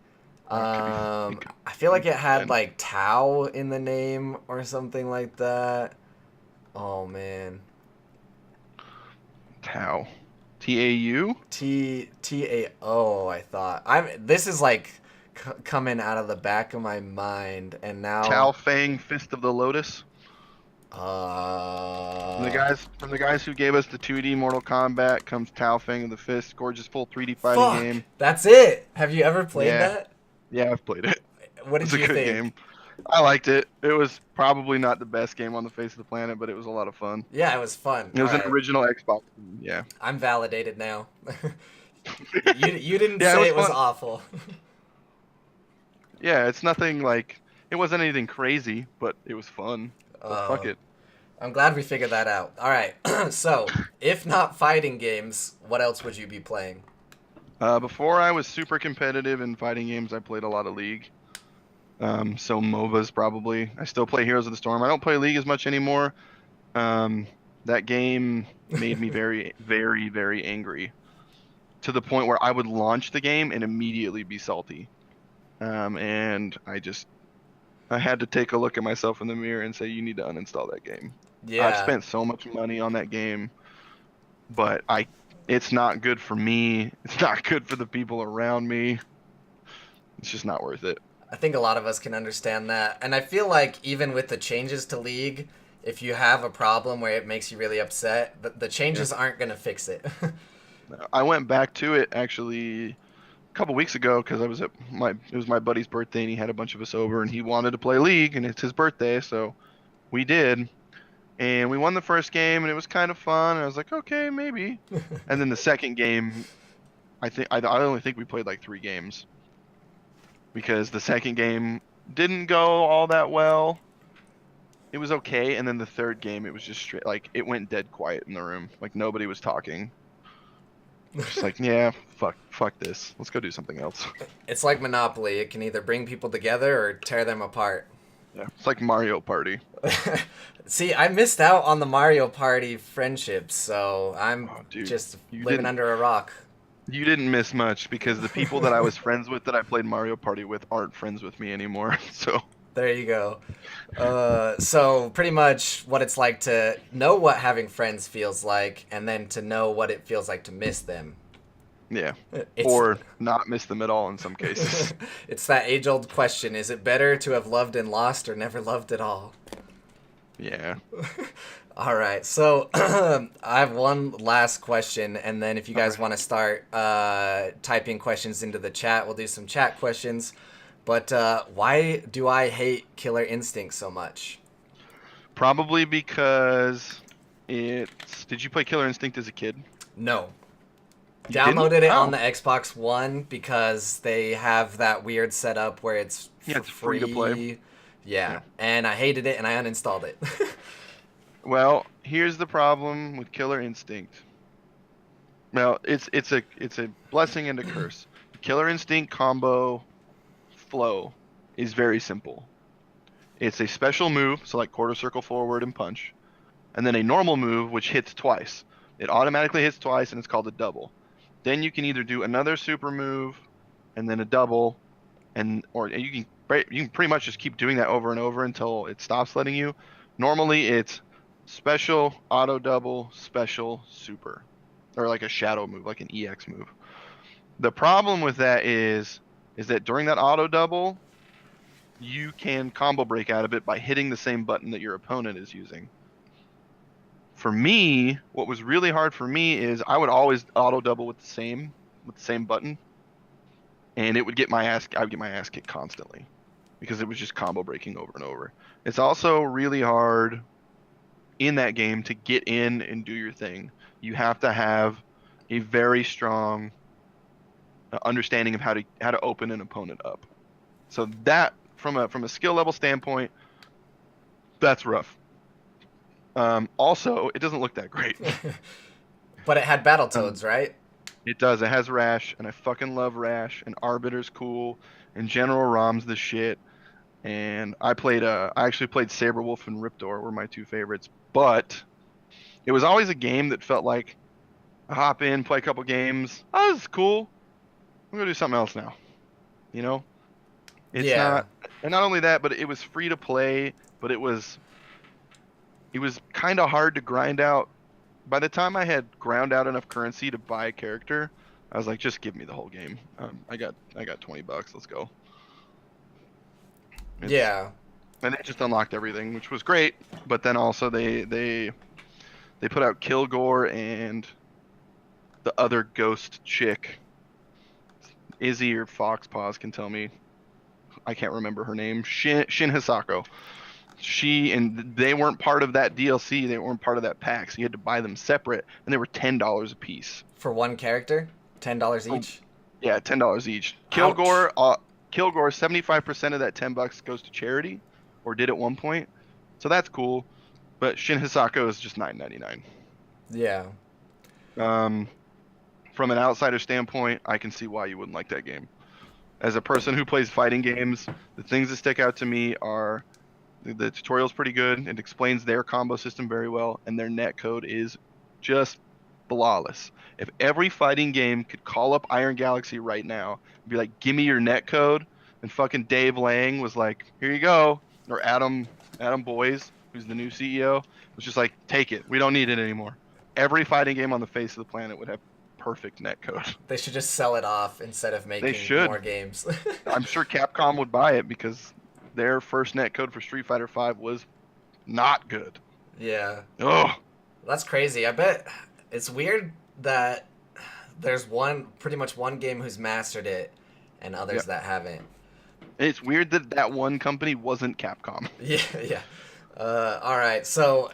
It could be. It could I feel be like it had then. like Tau in the name or something like that. Oh man, Tau. TAU? Tao. I thought. I'm. This is like coming out of the back of my mind, and Tao now. Fang Fist of the Lotus. Uh. From the guys who gave us the 2D Mortal Kombat comes Tao Fang of the Fist, gorgeous full 3D fighting Fuck. game. That's it. Have you ever played Yeah, that? yeah, I've played it. What It's did a you good think? game. I liked it. It was probably not the best game on the face of the planet, but it was a lot of fun. Yeah, it was fun. It All was an right. original Xbox game, yeah. I'm validated now. You didn't Yeah, it say was it was fun. awful. Yeah, it's nothing like it wasn't anything crazy, but it was fun. So fuck Uh, it. I'm glad we figured that out. All right. So, if not fighting games, what else would you be playing? Before I was super competitive in fighting games, I played a lot of League. So MOBAs probably. I still play Heroes of the Storm. I don't play League as much anymore. Um, that game made me very, very, very angry to the point where I would launch the game and immediately be salty. And I had to take a look at myself in the mirror and say, you need to uninstall that game. I've Yeah, spent so much money on that game, but it's not good for me. It's not good for the people around me. It's just not worth it. I think a lot of us can understand that. And I feel like even with the changes to League, if you have a problem where it makes you really upset, the Yeah. changes aren't going to fix it. I went back to it actually a couple weeks ago because it was my buddy's birthday and he had a bunch of us over and he wanted to play League and it's his birthday, so we did. And we won the first game and it was kind of fun. And I was like, okay, maybe. And then the second game, I only think we played like 3 games because the second game didn't go all that well. It was okay, and then the third game, it was just straight like it went dead quiet in the room, like nobody was talking. Just like, yeah, fuck this. Let's go do something else. It's like Monopoly. It can either bring people together or tear them apart. Yeah, it's like Mario Party. See, I missed out on the Mario Party friendships, so I'm Oh, dude, just you living didn't under a rock. you didn't miss much because the people that I was friends with that I played Mario Party with aren't friends with me anymore. So There you go. So pretty much what it's like to know what having friends feels like, and then to know what it feels like to miss them. yeah, It's or not miss them at all in some cases. it's that age-old question: is it better to have loved and lost, or never loved at all? Yeah. All right, so I have one last question, and then if you All guys right. want to start typing questions into the chat, we'll do some chat questions. But why do I hate Killer Instinct so much? Probably because it's. Did you play Killer Instinct as a kid? No. You didn't? Downloaded it on Oh, the Xbox One because they have that weird setup where it's yeah, for it's free to play. free. Yeah, Yeah. and I hated it and I uninstalled it. Well, here's the problem with Killer Instinct. Well, it's a blessing and a curse. The Killer Instinct combo flow is very simple. It's a special move, so like quarter circle forward and punch, and then a normal move which hits twice. It automatically hits twice and it's called a double. Then you can either do another super move and then a double, or you can pretty much just keep doing that over and over until it stops letting you. Normally it's special, auto double, special, super, or like a shadow move, like an EX move. The problem with that is that during that auto double, you can combo break out of it by hitting the same button that your opponent is using. For me, what was really hard for me is I would always auto double with the same button, and I would get my ass kicked constantly because it was just combo breaking over and over. It's also really hard in that game to get in and do your thing. You have to have a very strong understanding of how to open an opponent up. So that from a skill level standpoint, that's rough. Also, it doesn't look that great. But it had Battletoads, right? It does. It has Rash, and I fucking love Rash, and Arbiter's cool, and General Rom's the shit. And I actually played Saberwolf and Riptor were my two favorites, but it was always a game that felt like I hop in, play a couple games. Oh, this is cool. I'm gonna do something else now. You know, it's Yeah. not, and not only that, but it was free to play, but it was kind of hard to grind out. By the time I had ground out enough currency to buy a character, I was like, just give me the whole game. I got $20. Let's go. It's Yeah. and they just unlocked everything, which was great. But then also they put out Kilgore and the other ghost chick, Izzy or Foxpaws can tell me. I can't remember her name. Shin Hisako. She and they weren't part of that DLC. They weren't part of that pack, so you had to buy them separate, and they were $10 a piece. For one character, $10 Oh, each. yeah, $10 each. Ouch. Kilgore, 75% of that $10 goes to charity, or did at one point, so that's cool. But Shin Hisako is just $9.99. Yeah. Um, from an outsider standpoint, I can see why you wouldn't like that game. As a person who plays fighting games, the things that stick out to me are the tutorial's pretty good. It explains their combo system very well, and their netcode is just flawless. If every fighting game could call up Iron Galaxy right now and be like, "Give me your netcode," and fucking Dave Lang was like, "Here you go," or Adam Boyes, who's the new CEO, was just like, "Take it. We don't need it anymore." Every fighting game on the face of the planet would have perfect netcode. They should just sell it off instead of They making should. more games. I'm sure Capcom would buy it because their first netcode for Street Fighter V was not good. Yeah. Oh, That's crazy. I bet it's weird that there's pretty much one game who's mastered it and others yeah. that haven't. It's weird that that one company wasn't Capcom. Yeah, yeah. All right. So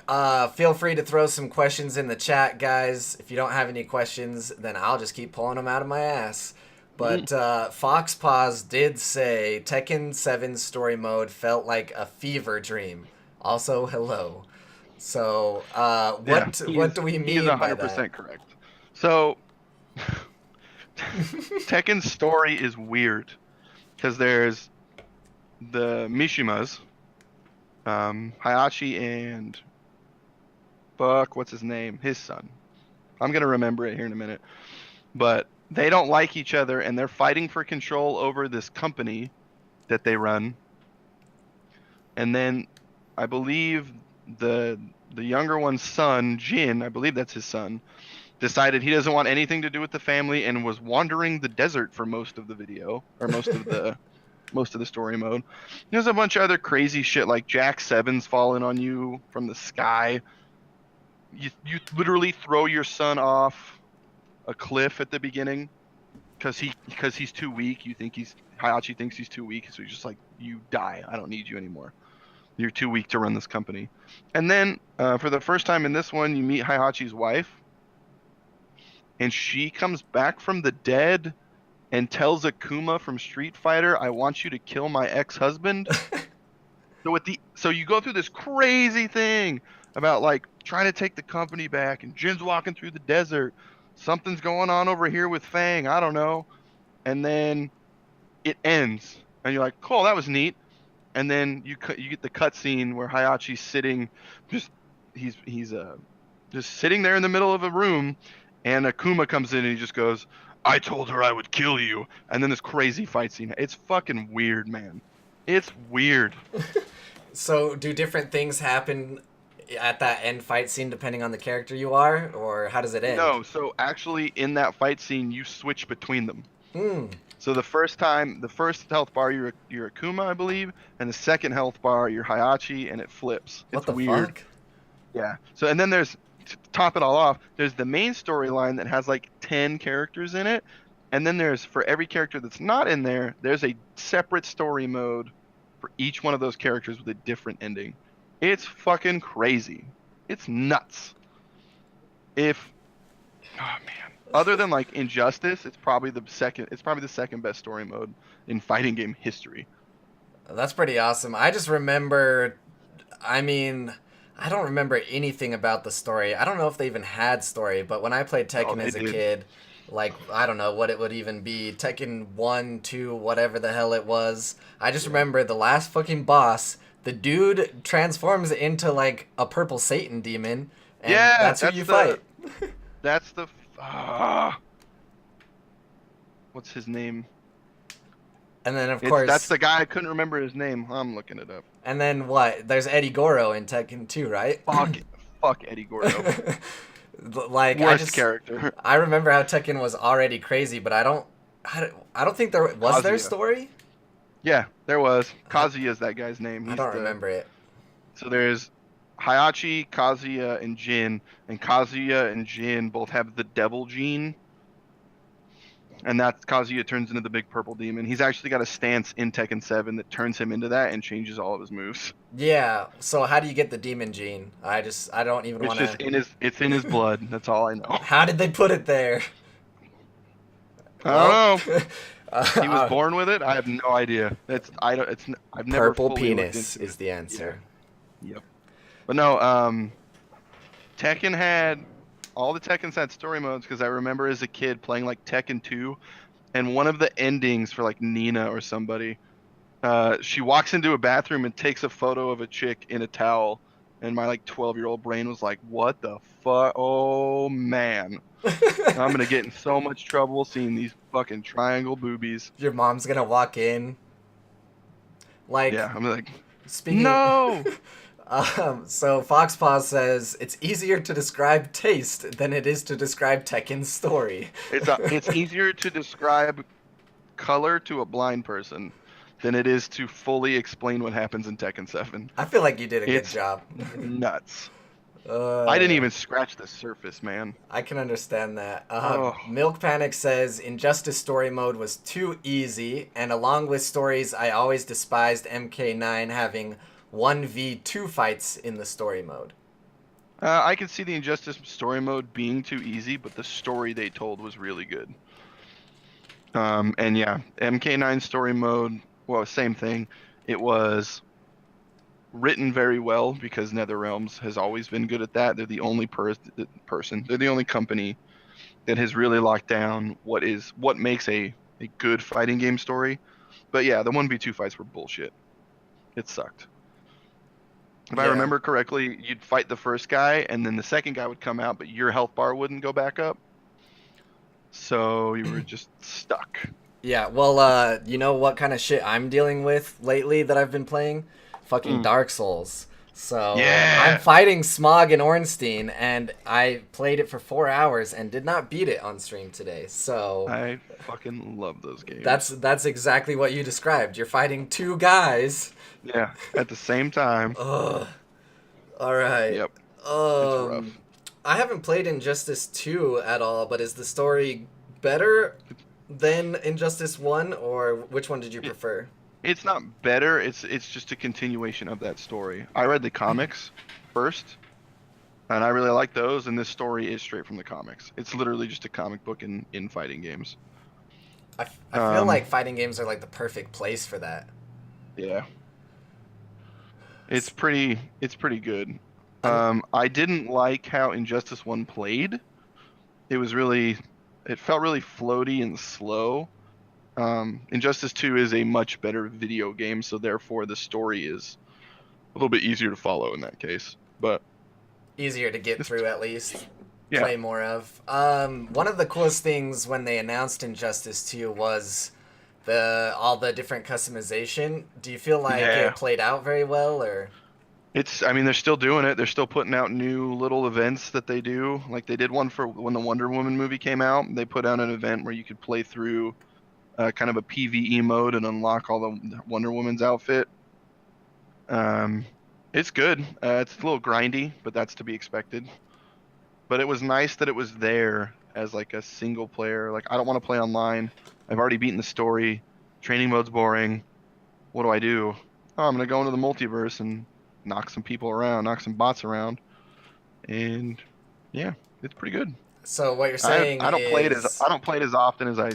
feel free to throw some questions in the chat, guys. If you don't have any questions, then I'll just keep pulling them out of my ass. But Foxpaws did say Tekken 7 story mode felt like a fever dream. Also, hello. So what do we He is mean by 100% that? correct. So Tekken's story is weird because there's the Mishimas, Hayachi and what's his name? His son. I'm gonna remember it here in a minute. But they don't like each other, and they're fighting for control over this company that they run. And then I believe the younger one's son, Jin, I believe that's his son, decided he doesn't want anything to do with the family and was wandering the desert for most of the video, or most of the story mode. There's a bunch of other crazy shit like Jack Seven's falling on you from the sky. You literally throw your son off a cliff at the beginning because he's too weak. Hayachi thinks he's too weak, so he's just like, you die. I don't need you anymore. You're too weak to run this company. And then for the first time in this one, you meet Hayachi's wife, and she comes back from the dead and tells Akuma from Street Fighter, "I want you to kill my ex-husband." So you go through this crazy thing about like trying to take the company back, and Jin's walking through the desert. Something's going on over here with Fang. I don't know. And then it ends, and you're like, "Cool, that was neat." And then you get the cutscene where Hayachi's sitting, he's just sitting there in the middle of a room, and Akuma comes in and he just goes, "I told her I would kill you." And then this crazy fight scene. It's fucking weird, man. It's weird. So do different things happen at that end fight scene depending on the character you are, or how does it end? No, so actually in that fight scene, you switch between them. Hmm. So the first health bar you're Akuma, I believe, and the second health bar you're Hayachi, and it flips. What It's the weird. fuck? Yeah. So and then to top it all off, there's the main storyline that has like 10 characters in it, and then there's for every character that's not in there, there's a separate story mode for each one of those characters with a different ending. It's fucking crazy. It's nuts. If oh man, other than like Injustice, it's probably the second. It's probably the second best story mode in fighting game history. That's pretty awesome. I just remember, I mean, I don't remember anything about the story. I don't know if they even had story, but when I played Oh, Tekken they as a did. kid, like, I don't know what it would even be. Tekken 1, 2, whatever the hell it was. I just Yeah. remember the last fucking boss, the dude transforms into, like, a purple Satan demon, and Yeah, that's who you fight. that's the ah, what's his name? And then, of That's course, the guy I couldn't remember his name. I'm looking it up. and then what? There's Eddie Goro in Tekken 2, right? Fuck, fuck Eddie Gordo. Like, Worst character. I remember how Tekken was already crazy, but I don't think there was their Kazuya. story. Yeah, there was. I, Kazuya is that guy's name. I He's don't the remember it. so there's Hayachi, Kazuya, and Jin, and Kazuya and Jin both have the devil gene, and that's Kazuya turns into the big purple demon. He's actually got a stance in Tekken 7 that turns him into that and changes all of his moves. Yeah. So how do you get the demon gene? I don't even It's want just to. it's in his blood. That's all I know. How did they put it there? I don't Well, know. He was uh, born with it. I have no idea. It's I don't. It's I've never purple fully looked penis into is it. the Yeah. answer. Yep. But no. Tekken had all the Tekkens had story modes because I remember as a kid playing like Tekken 2, and one of the endings for like Nina or somebody, she walks into a bathroom and takes a photo of a chick in a towel, and my like 12-year-old brain was like, "What the fuck? Oh man, I'm gonna get in so much trouble seeing these fucking triangle boobies." Your mom's gonna walk in. Like, Yeah, I'm like, speaking. no. So Foxpaw says it's easier to describe taste than it is to describe Tekken's story. It's easier to describe color to a blind person than it is to fully explain what happens in Tekken 7. I feel like you did a good It's job. nuts. I didn't uh, even scratch the surface, man. I can understand that. Oh, Milk Panic says Injustice story mode was too easy, and along with stories, I always despised MK9 having 1v2 fights in the story mode. I can see the Injustice story mode being too easy, but the story they told was really good. And yeah, MK9 story mode, well, same thing. It was written very well because NetherRealms has always been good at that. They're the only person, they're the only company that has really locked down what makes a good fighting game story. But yeah, the 1v2 fights were bullshit. It sucked. If I Yeah. remember correctly, you'd fight the first guy and then the second guy would come out, but your health bar wouldn't go back up. So you were just stuck. Yeah, well, you know what kind of shit I'm dealing with lately that I've been playing? Fucking Mm. Dark Souls. So I'm Yeah. fighting Smog and Ornstein, and I played it for 4 hours and did not beat it on stream today. So I fucking love those games. that's exactly what you described. You're fighting two guys. Yeah, at the same time. Ugh. All right. Yep. It's rough. Um, I haven't played Injustice 2 at all, but is the story better than Injustice 1, or which one did you It, prefer? it's not better, it's just a continuation of that story. I read the comics first, and I really like those, and this story is straight from the comics. It's literally just a comic book in fighting games. I feel like fighting games are like the perfect place for that. Yeah. It's pretty good. I'm, I didn't like how Injustice 1 played. It felt really floaty and slow. Injustice 2 is a much better video game, so therefore the story is a little bit easier to follow in that case. But easier to get it's, through at least. yeah, Play more of. One of the coolest things when they announced Injustice 2 was all the different customization. Do you feel like yeah. it played out very well, or? I mean, they're still doing it. They're still putting out new little events that they do. Like they did one for when the Wonder Woman movie came out. They put out an event where you could play through kind of a PvE mode and unlock all the Wonder Woman's outfit. It's good. It's a little grindy, but that's to be expected. But it was nice that it was there as like a single player. Like I don't want to play online. I've already beaten the story. Training mode's boring. What do I do? Oh, I'm gonna go into the multiverse and knock some people around, knock some bots around. and yeah, it's pretty good. So what you're saying I don't play it as is, often as I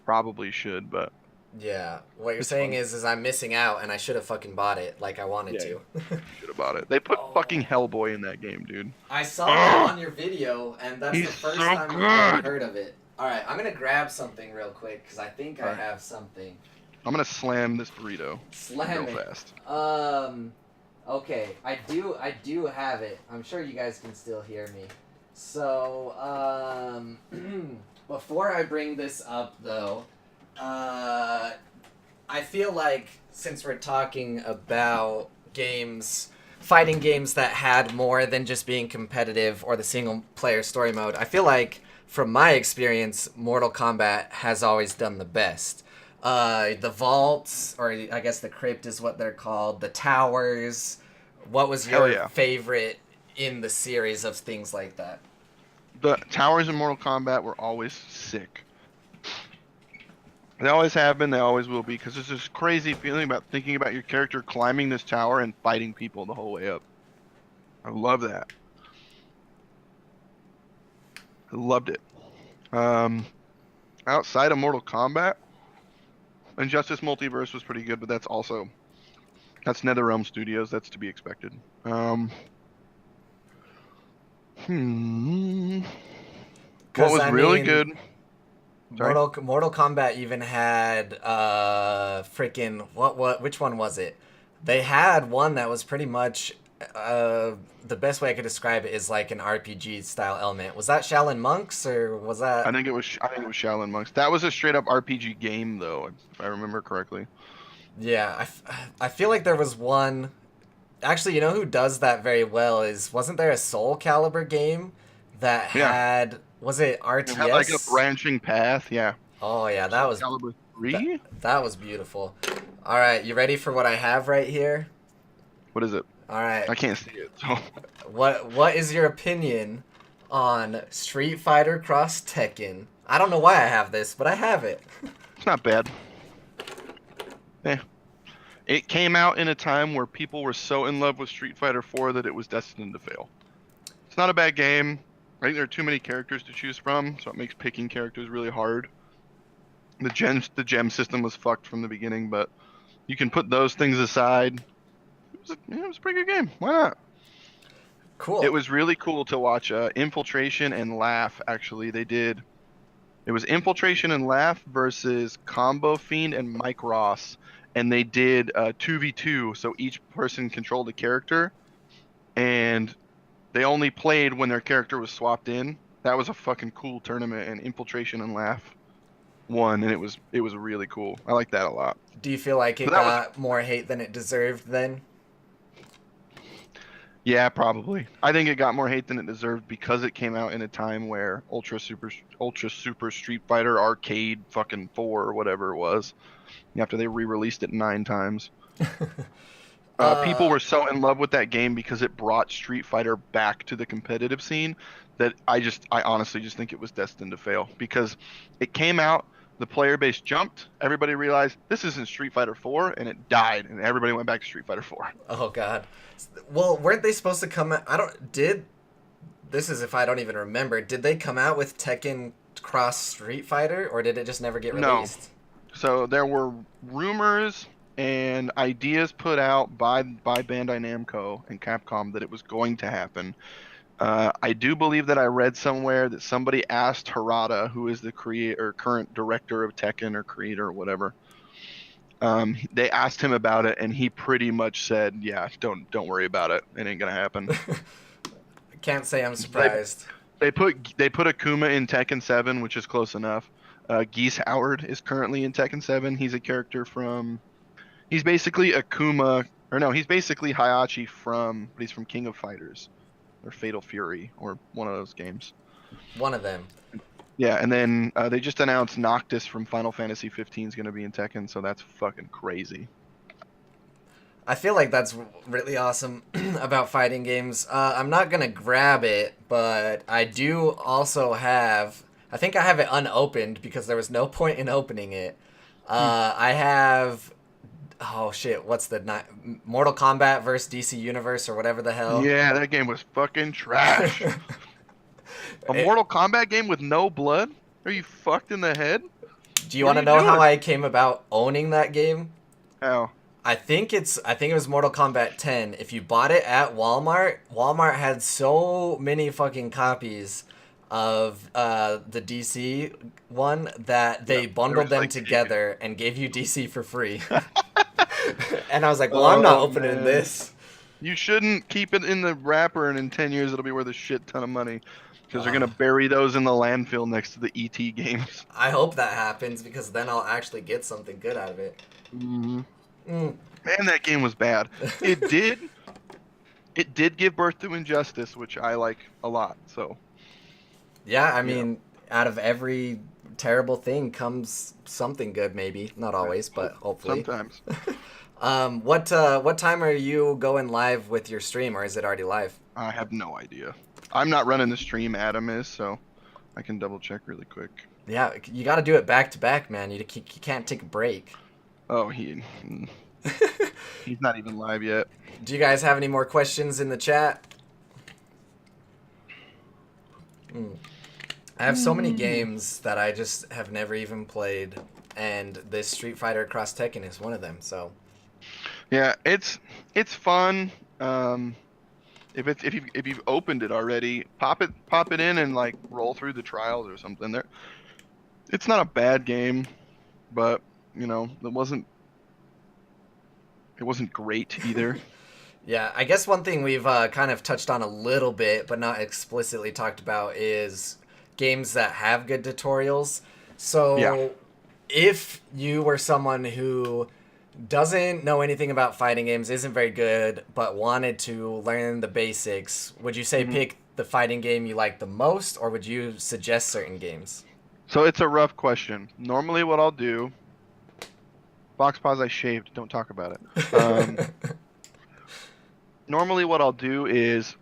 probably should, but yeah, what you're it's saying fun. is I'm missing out and I should have fucking bought it like I wanted Yeah, to. you should have bought it. They put fucking Oh. Hellboy in that game, dude. I saw that Oh, on your video, and that's the he's first so time I had good. heard of it. All right, I'm gonna grab something real quick because I think All I right, have something. I'm gonna slam this burrito real Slam it. fast. Okay, I do have it. I'm sure you guys can still hear me. So, before I bring this up though, I feel like since we're talking about games, fighting games that had more than just being competitive or the single player story mode, I feel like from my experience, Mortal Kombat has always done the best. The vaults, or I guess the crypt is what they're called, the towers. What was Hell your yeah. favorite in the series of things like that? The towers in Mortal Kombat were always sick. They always have been, they always will be, because there's this crazy feeling about thinking about your character climbing this tower and fighting people the whole way up. I love that. I loved it. Um, Outside of Mortal Kombat, Injustice Multiverse was pretty good, but that's NetherRealm Studios. That's to be expected. What Because, was I really mean, good? Sorry. Mortal Kombat even had freaking which one was it? They had one that was pretty much the best way I could describe it is like an RPG style element. Was that Shaolin Monks or was that? I think it was Shaolin Monks. That was a straight up RPG game, though, if I remember correctly. Yeah, I feel like there was one. Actually, you know who does that very well is wasn't there a Soul Calibur game that Yeah, had, was it it had like a RTS? branching path. Yeah. Oh yeah, Soul Calibur that 3? that was beautiful. All right, you ready for what I have right here? What is it? All right. I can't see it. So What is your opinion on Street Fighter Cross Tekken? I don't know why I have this, but I have it. it's not bad. Eh. It came out in a time where people were so in love with Street Fighter 4 that it was destined to fail. It's not a bad game. I think there are too many characters to choose from, so it makes picking characters really hard. The gem system was fucked from the beginning, but you can put those things aside. It was a pretty good game. Why not? It Cool. was really cool to watch Infiltration and Laugh. Actually, they did. It was Infiltration and Laugh versus Combo Fiend and Mike Ross, and they did 2v2. So each person controlled a character, and they only played when their character was swapped in. That was a fucking cool tournament, and Infiltration and Laugh won, and it was really cool. I like that a lot. Do you feel like But it that was got more hate than it deserved then? Yeah, probably. I think it got more hate than it deserved because it came out in a time where Ultra Super Street Fighter Arcade fucking 4 or whatever it was. After they re-released it 9 times. People uh, were so in love with that game because it brought Street Fighter back to the competitive scene that I honestly just think it was destined to fail because it came out, the player base jumped, everybody realized this isn't Street Fighter 4, and it died, and everybody went back to Street Fighter 4. oh god. Well, weren't they supposed to come out? I don't did this is if I don't even remember. Did they come out with Tekken Cross Street Fighter or did it just never get No. released? So there were rumors and ideas put out by Bandai Namco and Capcom that it was going to happen. I do believe that I read somewhere that somebody asked Harada, who is the creator, current director of Tekken or creator or whatever. They asked him about it, and he pretty much said, "Yeah, don't worry about it. It ain't gonna happen." I can't say I'm They surprised. they put Akuma in Tekken 7, which is close enough. Geese Howard is currently in Tekken 7. He's a character from. He's basically Akuma, or no, he's basically Hayachi but he's from King of Fighters, or Fatal Fury, or one of those games. One of them. Yeah, and then they just announced Noctis from Final Fantasy 15 is going to be in Tekken, so that's fucking crazy. I feel like that's really awesome about fighting games. I'm not gonna grab it, but I do also have. I think I have it unopened because there was no point in opening it. I have oh shit, what's the Mortal Kombat versus DC Universe or whatever the hell. Yeah, that game was fucking trash. A It, Mortal Kombat game with no blood? Are you fucked in the head? do you What want are to you know how doing? I came about owning that game? How? I think it was Mortal Kombat 10. If you bought it at Walmart, Walmart had so many fucking copies of the DC one that Yeah, they they were bundled just them like, here you together and gave you DC for free. And I was like, go. well, I'm not Oh opening man. this. You shouldn't keep it in the wrapper, and in 10 years it'll be worth a shit ton of money because they're Uh, gonna bury those in the landfill next to the ET games. I hope that happens because then I'll actually get something good out of it. Hmm. Mm. Man, that game was bad. It did. It did give birth to Injustice, which I like a lot. So, Yeah, I you know, mean, out of every terrible thing comes something good, maybe. Not I always, hope but hopefully. sometimes. What time are you going live with your stream, or is it already live? I have no idea. I'm not running the stream. Adam is, so I can double check really quick. Yeah, you got to do it back to back, man. You can't take a break. Oh, he's not even live yet. Do you guys have any more questions in the chat? Hmm. I have so many games that I just have never even played, and this Street Fighter Cross Tekken is one of them. So Yeah, it's fun. If you've opened it already, pop it in and like roll through the trials or something. There, it's not a bad game, but it wasn't great either. yeah, I guess one thing we've kind of touched on a little bit, but not explicitly talked about, is games that have good tutorials. Yeah. So, if you were someone who doesn't know anything about fighting games, isn't very good, but wanted to learn the basics, would you say Hmm. pick the fighting game you like the most, or would you suggest certain games? So it's a rough question. Normally, what I'll do, box pause, I shaved. Don't talk about it. Normally, what I'll do is,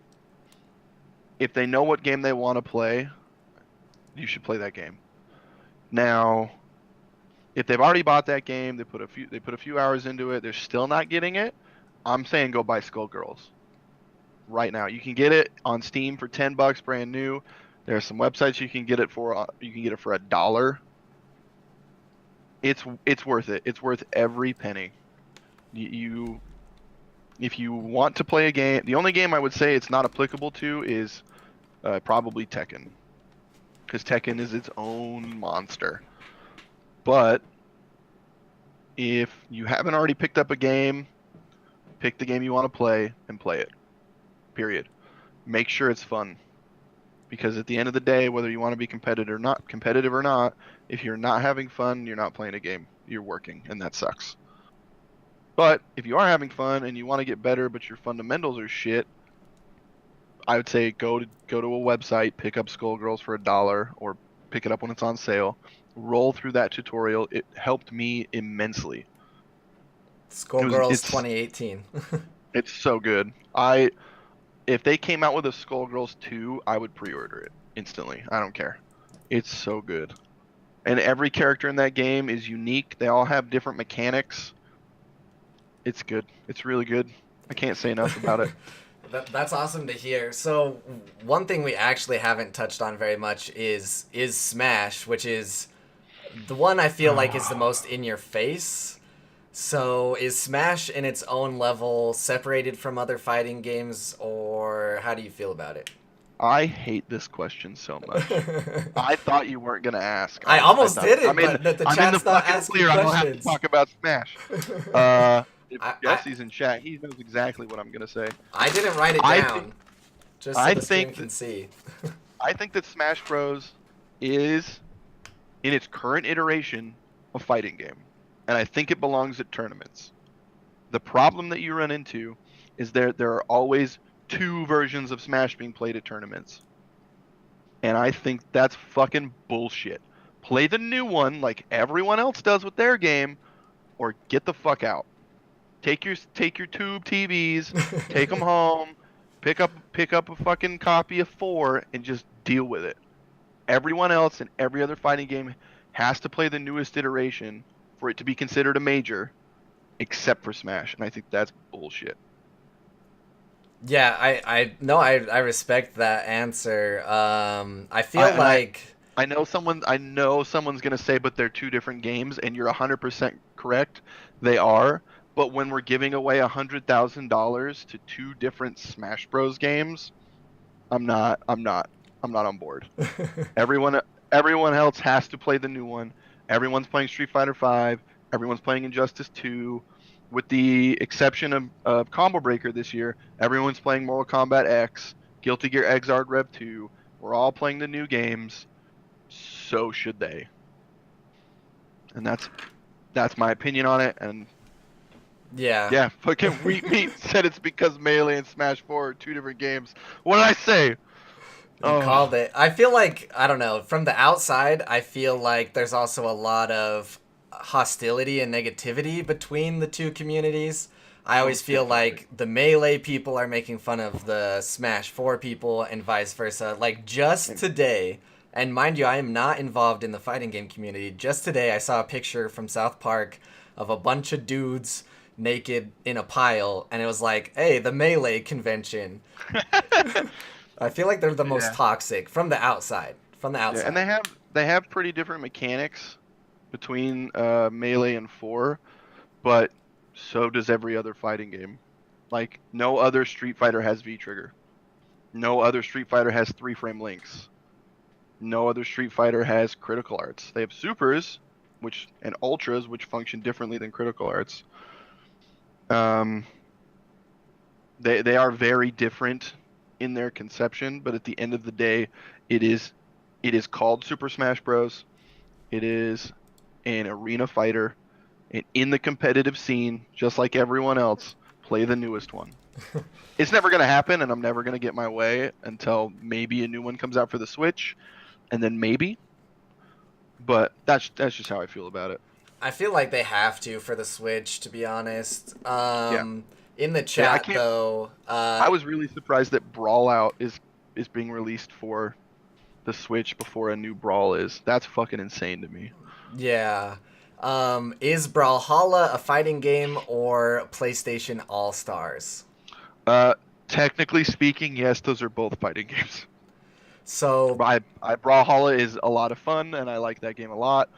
if they know what game they want to play, you should play that game. Now, if they've already bought that game, they put a few hours into it, they're still not getting it, I'm saying go buy Skullgirls right now. You can get it on Steam for $10 brand new. There are some websites you can get it for. You can get it for $1. It's worth it. It's worth every penny. You if you want to play a game, the only game I would say it's not applicable to is probably Tekken, because Tekken is its own monster. But if you haven't already picked up a game, pick the game you want to play and play it. Period. Make sure it's fun. Because at the end of the day, whether you want to be competitive or not, if you're not having fun, you're not playing a game. You're working, and that sucks. But if you are having fun and you want to get better, but your fundamentals are shit, I would say go to a website, pick up Skullgirls for $1, or pick it up when it's on sale. Roll through that tutorial. It helped me immensely. Skullgirls It's 2018. it's so good. If they came out with a Skullgirls 2, I would pre-order it instantly. I don't care. It's so good. And every character in that game is unique. They all have different mechanics. It's good. It's really good. I can't say enough about it. That's awesome to hear. So one thing we actually haven't touched on very much is Smash, which is the one I feel like is the most in your face. So is Smash in its own level separated from other fighting games, or how do you feel about it? I hate this question so much. I thought you weren't gonna ask. I I almost thought didn't, I'm in but the I'm in the chat's not fucking asking clear. I don't have to questions. talk about Smash. If I Jesse's in chat, he knows exactly what I'm gonna say. I didn't write it I think down, just so I the stream think can that see. I think that Smash Bros is in its current iteration a fighting game, and I think it belongs at tournaments. The problem that you run into is there are always two versions of Smash being played at tournaments. And I think that's fucking bullshit. Play the new one like everyone else does with their game, or get the fuck out. Take your tube TVs, take them home, pick up a fucking copy of 4 and just deal with it. Everyone else in every other fighting game has to play the newest iteration for it to be considered a major. except for Smash, and I think that's bullshit. Yeah, I respect that answer. I I feel and I like I know someone's gonna say, but they're two different games, and you're 100% correct. They are. But when we're giving away $100,000 to two different Smash Bros. Games, I'm not. I'm not. I'm not on board. Everyone everyone else has to play the new one. Everyone's playing Street Fighter 5. Everyone's playing Injustice 2. With the exception of Combo Breaker this year, everyone's playing Mortal Kombat X, Guilty Gear Xrd Rev 2. We're all playing the new games. So should they. And that's my opinion on it. And yeah. yeah, fucking Wheat Meat said it's because Melee and Smash 4 are two different games. What did I say? You called Oh, it. I feel like, I don't know, from the outside, I feel like there's also a lot of hostility and negativity between the two communities. I always most feel definitely. like the Melee people are making fun of the Smash 4 people and vice versa. Like, just And today, and mind you, I am not involved in the fighting game community. Just today, I saw a picture from South Park of a bunch of dudes naked in a pile, and it was like, hey, the Melee convention. I feel like they're the most yeah. toxic from the outside. From the Yeah, and outside. they have pretty different mechanics between Melee and 4, but so does every other fighting game. Like no other Street Fighter has V trigger. No other Street Fighter has three frame links. No other Street Fighter has critical arts. They have supers, which and ultras, which function differently than critical arts. Um, they are very different in their conception, but at the end of the day, it is it is called Super Smash Bros. It is an arena fighter, and in the competitive scene, just like everyone else, play the newest one. It's never going to happen, and I'm never going to get my way until maybe a new one comes out for the Switch, and then maybe. But that's just how I feel about it. I feel like they have to for the Switch, to be honest. Yeah, In the yeah. I chat can't. though, I was really surprised that Brawl Out is being released for the Switch before a new Brawl is. That's fucking insane to me. yeah. Is Brawlhalla a fighting game or PlayStation All Stars? Uh, Technically speaking, yes, those are both fighting games. So Brawlhalla is a lot of fun, and I like that game a lot.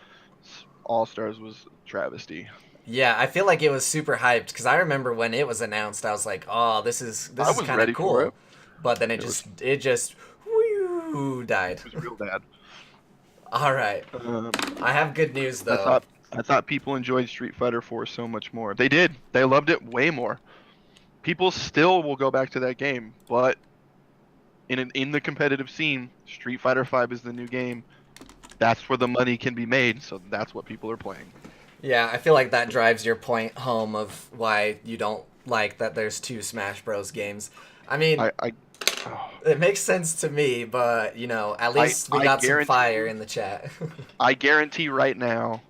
All Stars was travesty. yeah, I feel like it was super hyped because I remember when it was announced, I was like, "Oh, this I is was kind of ready for it. cool," but then It was it just whew, died. it was real bad. All right, I have good news I though. thought I thought people enjoyed Street Fighter 4 so much more. They did. They loved it way more. People still will go back to that game, but in the competitive scene, Street Fighter 5 is the new game. That's where the money can be made, so that's what people are playing. Yeah, I feel like that drives your point home of why you don't like that there's two Smash Bros. Games. I mean, I oh, it makes sense to me, but you know, at least we I got some guarantee fire you, in the chat. I guarantee right now,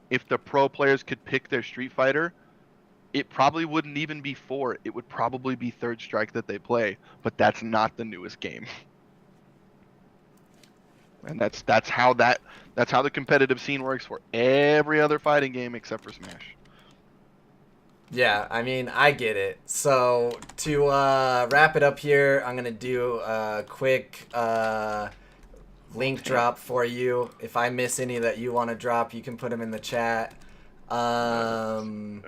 if the pro players could pick their Street Fighter, it probably wouldn't even be 4. It would probably be Third Strike that they play, but that's not the newest game. And that's how the competitive scene works for every other fighting game except for Smash. Yeah, I mean, I get it. So to wrap it up here, I'm gonna do a quick Oh link damn. drop for you. If I miss any that you want to drop, you can put them in the chat. Let's Um,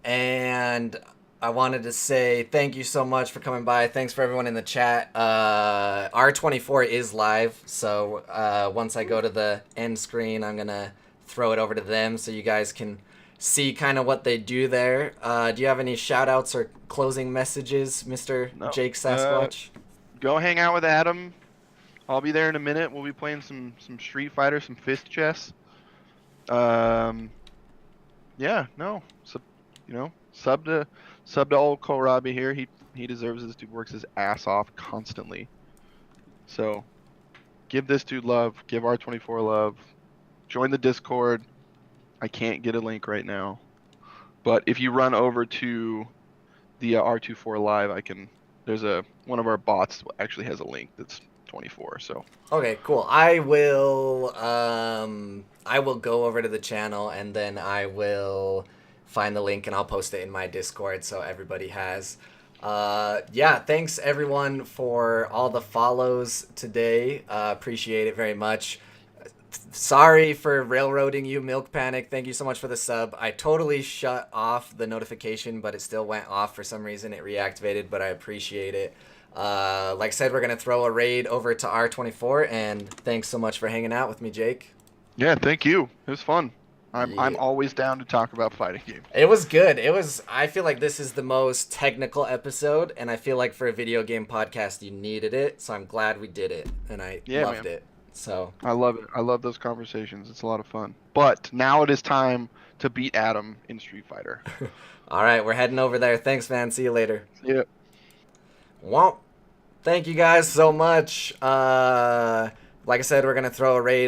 and I wanted to say thank you so much for coming by. Thanks for everyone in the chat. R24 is live, so once I go to the end screen, I'm gonna throw it over to them so you guys can see kind of what they do there. Do you have any shout outs or closing messages, Mr. no. Jake Sasquatch? Go hang out with Adam. I'll be there in a minute. We'll be playing some Street Fighter, some fist chess. Um, yeah, no, sub to old Kohlrabi here. He deserves this. Dude works his ass off constantly. So give this dude love. Give R24 love. Join the Discord. I can't get a link right now, but if you run over to the R24 live, I can. There's one of our bots actually has a link that's 24. So Okay, cool. I will go over to the channel and then I will find the link and I'll post it in my Discord so everybody has. Yeah, thanks everyone for all the follows today. Appreciate it very much. Sorry for railroading you, Milk Panic. Thank you so much for the sub. I totally shut off the notification, but it still went off for some reason. It reactivated, but I appreciate it. Like I said, we're going to throw a raid over to R24, and thanks so much for hanging out with me, Jake. Yeah, thank you. It was fun. I'm Yeah. always down to talk about fighting games. It was good. I feel like this is the most technical episode, and I feel like for a video game podcast, you needed it. So I'm glad we did it, and I loved it. So I love it. I love those conversations. It's a lot of fun. But now it is time to beat Adam in Street Fighter. All right, we're heading over there. Thanks, man. See you later. Yeah. Well, thank you guys so much. Like I said, we're going to throw a raid